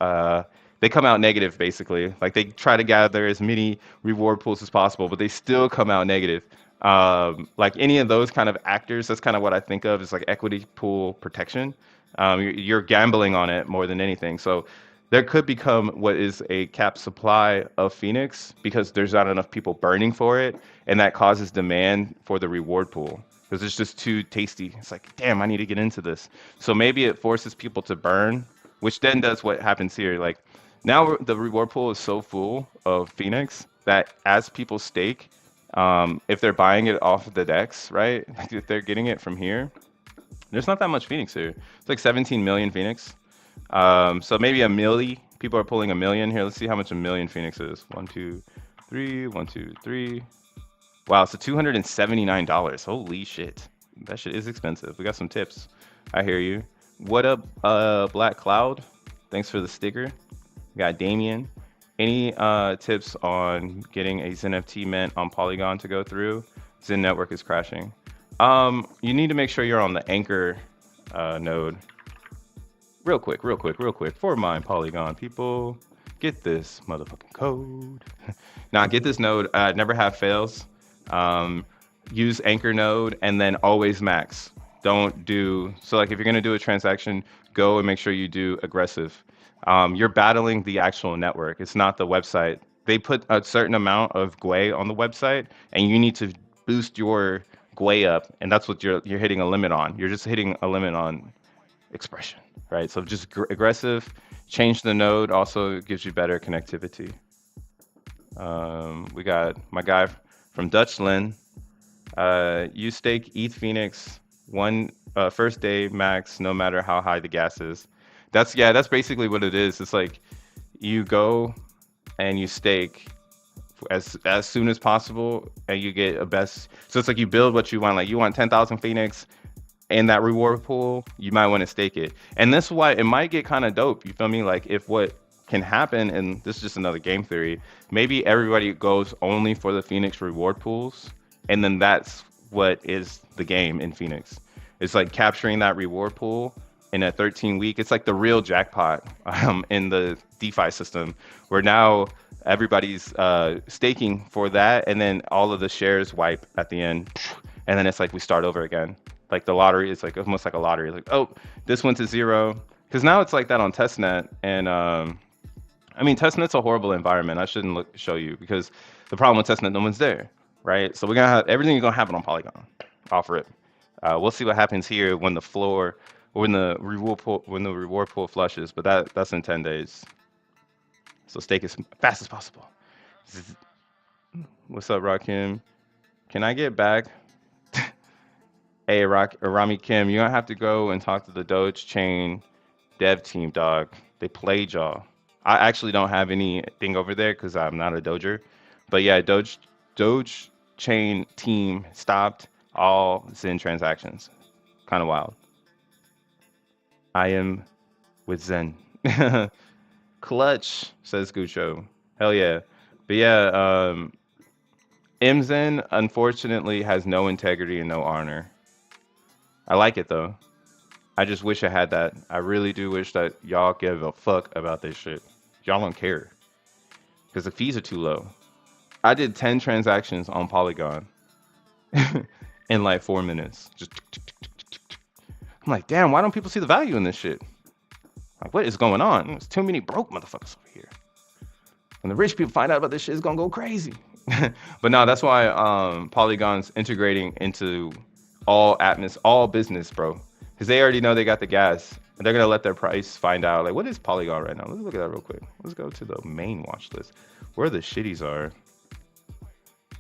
[SPEAKER 1] they come out negative basically. Like they try to gather as many reward pools as possible, but they still come out negative. Like any of those kind of actors, that's kind of what I think of as like equity pool protection. You're gambling on it more than anything. So there could become what is a cap supply of Phoenix because there's not enough people burning for it, and that causes demand for the reward pool because it's just too tasty. It's like, damn, I need to get into this. So maybe it forces people to burn, which then does what happens here. Like now the reward pool is so full of Phoenix that as people stake, if they're buying it off of the DEX, right? Like if they're getting it from here, there's not that much Phoenix here. It's like 17 million Phoenix. So maybe a milli. People are pulling a million here. Let's see how much a million Phoenix is. 1, 2, 3. 1, 2, 3. Wow, so $279. Holy shit. That shit is expensive. We got some tips. I hear you. What up, Black Cloud? Thanks for the sticker. We got Damien. Any tips on getting a XeNFT mint on Polygon to go through? Zen network is crashing. You need to make sure you're on the Anchor node. Real quick, for my Polygon people, get this motherfucking code. Now, get this node. Never have fails. Use Anchor node and then always max. Don't do, so like if you're gonna do a transaction, go and make sure you do aggressive. You're battling the actual network. It's not the website. They put a certain amount of GUI on the website, and you need to boost your GUI up, and that's what you're hitting a limit on. You're just hitting a limit on. expression, right? So just aggressive, change the node also gives you better connectivity. We got my guy from Dutchland. You stake ETH Phoenix one first day max, no matter how high the gas is. That's basically what it is. It's like you go and you stake as soon as possible, and you get a best. So it's like you build what you want. Like you want 10,000 Phoenix in that reward pool, you might want to stake it. And this is why it might get kind of dope. You feel me? Like if what can happen, and this is just another game theory, maybe everybody goes only for the Phoenix reward pools, and then that's what is the game in Phoenix. It's like capturing that reward pool in a 13-week. It's like the real jackpot in the DeFi system, where now everybody's staking for that, and then all of the shares wipe at the end, and then it's like we start over again. Like the lottery is like almost like a lottery. Like, oh, this went to zero. Because now it's like that on testnet. And I mean, testnet's a horrible environment. I shouldn't show you, because the problem with testnet, no one's there, right? So we're gonna have everything is gonna happen on Polygon. Offer it. We'll see what happens here when the floor, or when the reward pool flushes. But that's in 10 days. So stake as fast as possible. What's up, Rakim? Can I get back? Hey, Rami Kim, you're gonna have to go and talk to the Doge Chain dev team, dog. They played y'all. I actually don't have anything over there because I'm not a Doger. But yeah, Doge Chain team stopped all XEN transactions. Kind of wild. I am with Zen. Clutch, says Gucho. Hell yeah. But yeah, MZen unfortunately has no integrity and no honor. I like it though. I just wish I had that. I really do wish that y'all give a fuck about this shit. Y'all don't care. Because the fees are too low. I did 10 transactions on Polygon in like 4 minutes. Just I'm like, damn, why don't people see the value in this shit? Like, what is going on? There's too many broke motherfuckers over here. When the rich people find out about this shit, it's gonna go crazy. But no, that's why Polygon's integrating into all business, bro. Because they already know they got the gas. And they're gonna let their price find out. Like, what is Polygon right now? Let's look at that real quick. Let's go to the main watch list. Where the shitties are.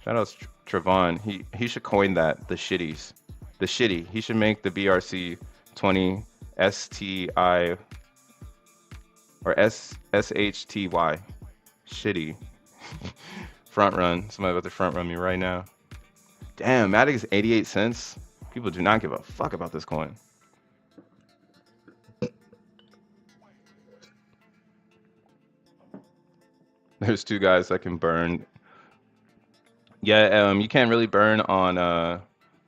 [SPEAKER 1] Shout out Trevon. He should coin that, the shitties. The shitty. He should make the BRC 20 STI or SHTY. Shitty. Front run. Somebody about to front run me right now. Damn, Matic is 88 cents. People do not give a fuck about this coin. There's two guys that can burn. Yeah, you can't really burn on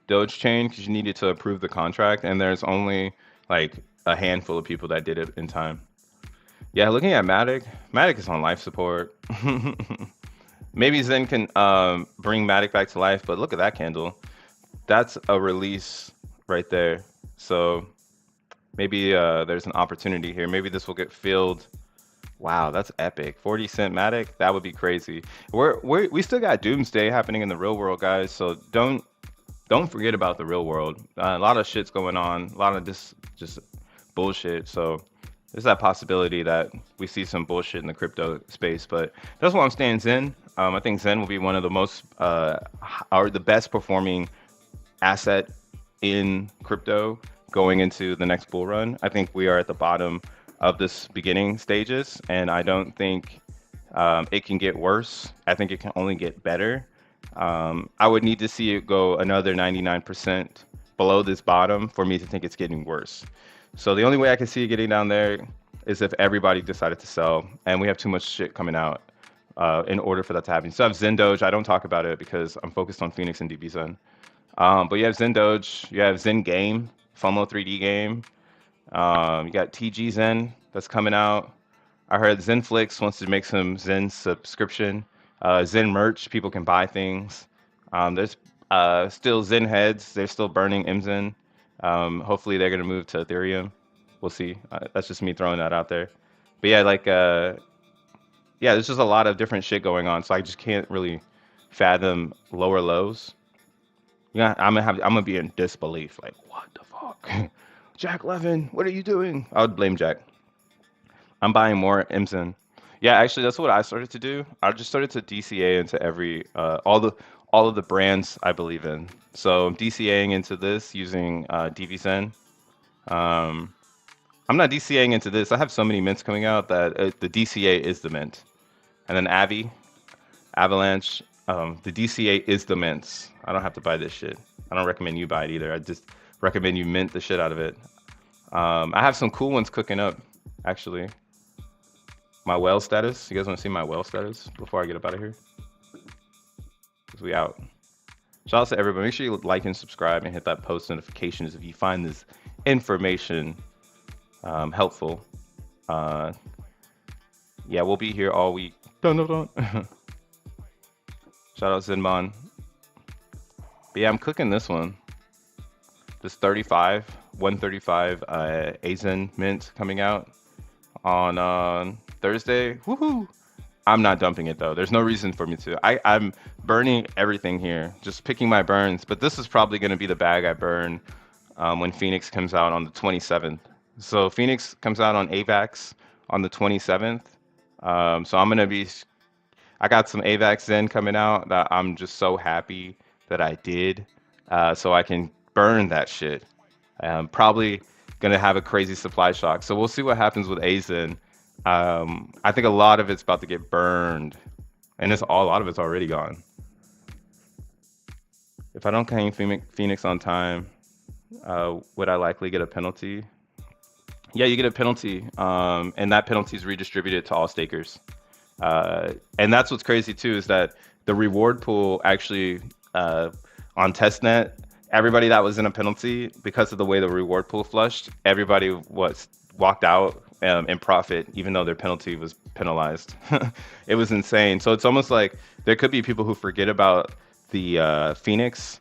[SPEAKER 1] Doge Chain because you needed to approve the contract, and there's only like a handful of people that did it in time. Yeah, looking at Matic is on life support. Maybe Zen can bring Matic back to life, but look at that candle. That's a release right there. So maybe there's an opportunity here. Maybe this will get filled. Wow, that's epic. 40-cent Matic, that would be crazy. We still got doomsday happening in the real world, guys. So don't forget about the real world. A lot of shit's going on. A lot of this just bullshit. So there's that possibility that we see some bullshit in the crypto space. But that's why I'm staying Zen. I think Zen will be one of the most or the best performing asset in crypto going into the next bull run. I think we are at the bottom of this beginning stages, and I don't think it can get worse. I think it can only get better. I would need to see it go another 99% below this bottom for me to think it's getting worse. So the only way I can see it getting down there is if everybody decided to sell, and we have too much shit coming out in order for that to happen. So I have XENDOGE. I don't talk about it because I'm focused on Phoenix and DBZen. But you have XENDOGE, you have XENGAME, FOMO 3D game. You got TGZen that's coming out. I heard XenFlix wants to make some Zen subscription. Zen merch, people can buy things. There's still Zen heads. They're still burning MZen. Hopefully they're going to move to Ethereum. We'll see. That's just me throwing that out there. But yeah, like, yeah, there's just a lot of different shit going on. So I just can't really fathom lower lows. Yeah, I'm gonna be in disbelief. Like, what the fuck? Jack Levin, what are you doing? I would blame Jack. I'm buying more XEN. Yeah, actually, that's what I started to do. I just started to DCA into every all of the brands I believe in. So I'm DCAing into this using DVZen. Um, I'm not DCAing into this. I have so many mints coming out that the DCA is the mint, and then Avalanche. The DCA is the mints. I don't have to buy this shit. I don't recommend you buy it either. I just recommend you mint the shit out of it. I have some cool ones cooking up, actually. My whale status. You guys want to see my whale status before I get up out of here? Because we out. Shout out to everybody. Make sure you like and subscribe and hit that post notifications if you find this information helpful. Yeah, we'll be here all week. Dun, dun, dun. Shout out Zinbon. But yeah, I'm cooking this one. This 135 XEN mint coming out on Thursday. Woohoo! I'm not dumping it though. There's no reason for me to. I'm burning everything here, just picking my burns. But this is probably going to be the bag I burn when FENIX comes out on the 27th. So FENIX comes out on AVAX on the 27th. So I'm going to be. I got some AVAX Zen coming out that I'm just so happy that I did. So I can burn that shit. Probably going to have a crazy supply shock. So we'll see what happens with AZN. I think a lot of it's about to get burned, and a lot of it's already gone. If I don't claim FENIX on time, would I likely get a penalty? Yeah, you get a penalty, and that penalty is redistributed to all stakers. And that's what's crazy too, is that the reward pool actually on testnet, everybody that was in a penalty, because of the way the reward pool flushed, everybody walked out in profit, even though their penalty was penalized. It was insane. So it's almost like there could be people who forget about the FENIX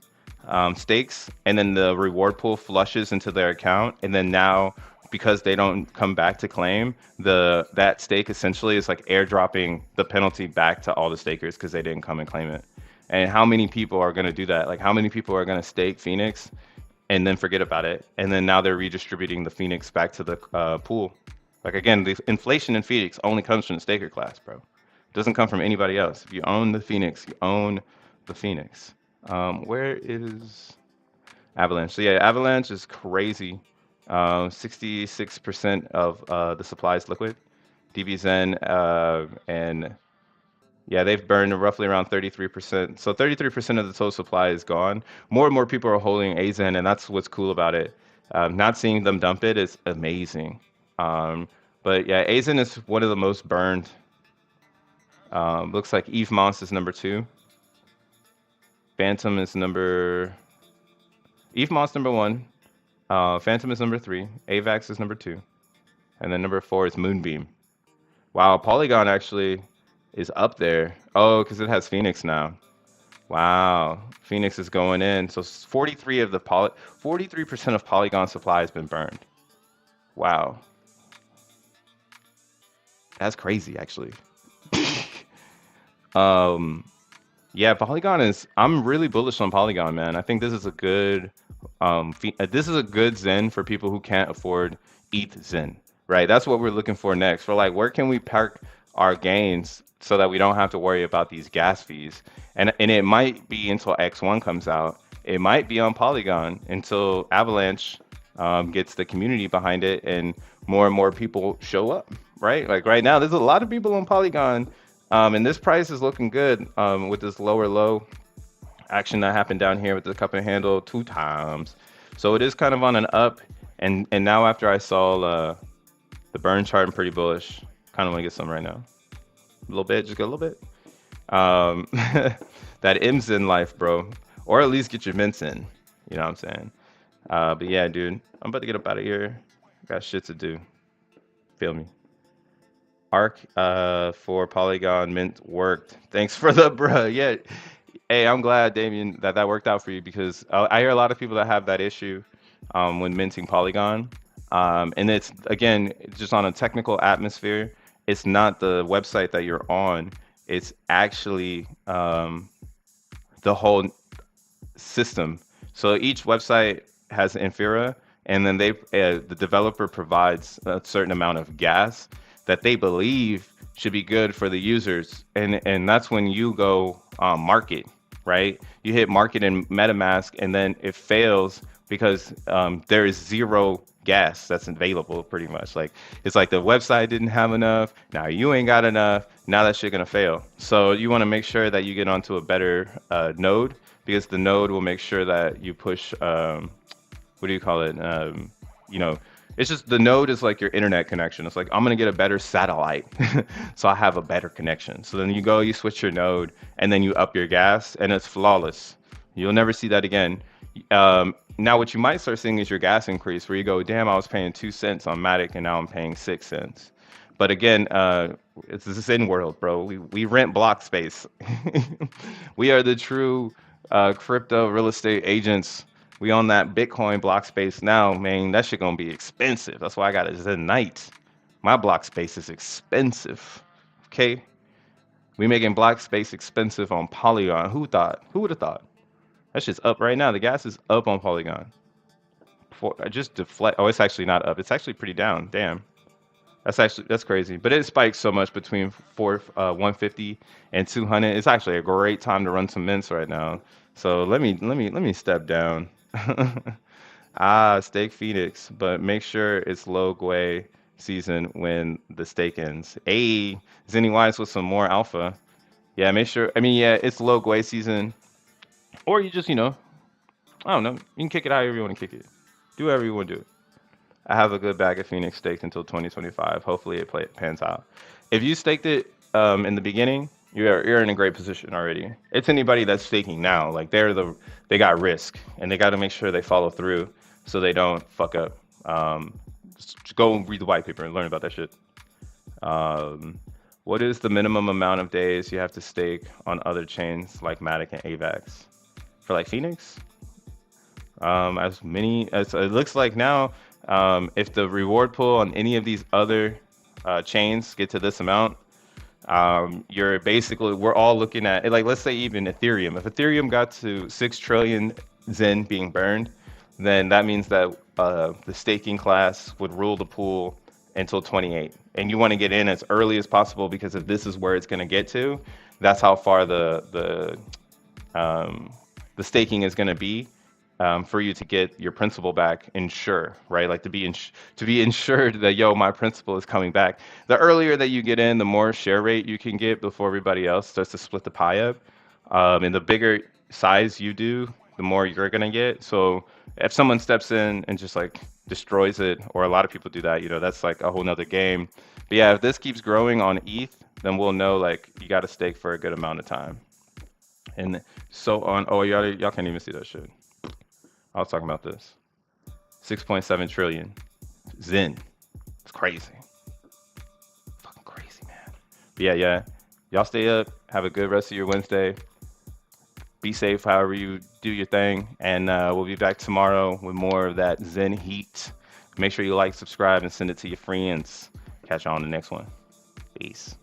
[SPEAKER 1] stakes, and then the reward pool flushes into their account, and then now, because they don't come back to claim, that stake essentially is like airdropping the penalty back to all the stakers because they didn't come and claim it. And how many people are going to do that? Like, how many people are going to stake FENIX and then forget about it? And then now they're redistributing the FENIX back to the pool. Like, again, the inflation in FENIX only comes from the staker class, bro. It doesn't come from anybody else. If you own the FENIX, you own the FENIX. Where is Avalanche? So yeah, Avalanche is crazy. 66% of the supply is liquid. DVZen and yeah, they've burned roughly around 33%. So 33% of the total supply is gone. More and more people are holding AZN, and that's what's cool about it. Not seeing them dump it is amazing. But yeah, AZN is one of the most burned. Looks like Eve Moss is number 2. Phantom is Eve Moss number 1. Phantom is number 3. AVAX is number 2. And then number 4 is Moonbeam. Wow, Polygon actually is up there. Oh, because it has FENIX now. Wow, FENIX is going in. So 43% of Polygon supply has been burned. Wow. That's crazy, actually. Yeah, Polygon is. I'm really bullish on Polygon, man. I think this is a good. This is a good Zen for people who can't afford ETH Zen, right? That's what we're looking for next. We're like, where can we park our gains so that we don't have to worry about these gas fees? And it might be until X1 comes out. It might be on Polygon until Avalanche gets the community behind it and more people show up, right? Like right now, there's a lot of people on Polygon. And this price is looking good with this lower low action that happened down here with the cup and handle 2 times. So it is kind of on an up. And now after I saw the burn chart, I'm pretty bullish. Kind of want to get some right now. A little bit, just get a little bit. That M's in life, bro. Or at least get your mints in. You know what I'm saying? But yeah, dude, I'm about to get up out of here. Got shit to do. Feel me? Arc for Polygon mint worked. Thanks for the bruh. Yeah. Hey, I'm glad, Damien, that worked out for you, because I hear a lot of people that have that issue when minting Polygon. And it's, again, just on a technical atmosphere. It's not the website that you're on. It's actually the whole system. So each website has Infura, and then the developer provides a certain amount of gas that they believe should be good for the users, and that's when you go market, right? You hit market in MetaMask, and then it fails because there is zero gas that's available. Pretty much, like it's like the website didn't have enough. Now you ain't got enough. Now that shit gonna fail. So you want to make sure that you get onto a better node, because the node will make sure that you push. What do you call it? You know, it's just the node is like your internet connection. It's like I'm gonna get a better satellite, so I have a better connection. So then you go, you switch your node, and then you up your gas, and it's flawless. You'll never see that again. Now what you might start seeing is your gas increase, where you go, damn, I was paying 2 cents on Matic, and now I'm paying 6 cents. But again, it's the XEN world, bro. We rent block space. We are the true crypto real estate agents. We own that Bitcoin block space now, man. That shit gonna be expensive. That's why I got a Zenite. My block space is expensive. Okay, we making block space expensive on Polygon. Who thought? Who would have thought? That shit's up right now. The gas is up on Polygon. I just deflect. Oh, it's actually not up. It's actually pretty down. Damn. That's crazy. But it spikes so much between 150 and 200. It's actually a great time to run some mints right now. So let me step down. Stake FENIX, but make sure it's low GUI season when the stake ends. Hey, Zenny Wise with some more alpha. Yeah, make sure. I mean, yeah, it's low GUI season, or you just, I don't know. You can kick it however you want to kick it. Do whatever you want to do. I have a good bag of FENIX staked until 2025. Hopefully it pans out. If you staked it in the beginning, you're in a great position already. It's anybody that's staking now. Like they got risk, and they got to make sure they follow through so they don't fuck up. Just go read the white paper and learn about that shit. What is the minimum amount of days you have to stake on other chains like Matic and AVAX for like FENIX? As many as it looks like now. If the reward pool on any of these other chains get to this amount, we're all looking at, like, let's say even Ethereum. If Ethereum got to 6 trillion Zen being burned, then that means that the staking class would rule the pool until 28. And you want to get in as early as possible, because if this is where it's going to get to, that's how far the staking is going to be. For you to get your principal back, right? Like to be ensured that, yo, my principal is coming back. The earlier that you get in, the more share rate you can get before everybody else starts to split the pie up. And the bigger size you do, the more you're gonna get. So if someone steps in and just like destroys it, or a lot of people do that, that's like a whole nother game. But yeah, if this keeps growing on ETH, then we'll know like you got to stake for a good amount of time. And so on. Oh, y'all can't even see that shit. I was talking about this. 6.7 trillion. Zen. It's crazy. Fucking crazy, man. But yeah. Y'all stay up. Have a good rest of your Wednesday. Be safe however you do your thing. And we'll be back tomorrow with more of that Zen heat. Make sure you like, subscribe, and send it to your friends. Catch you on the next one. Peace.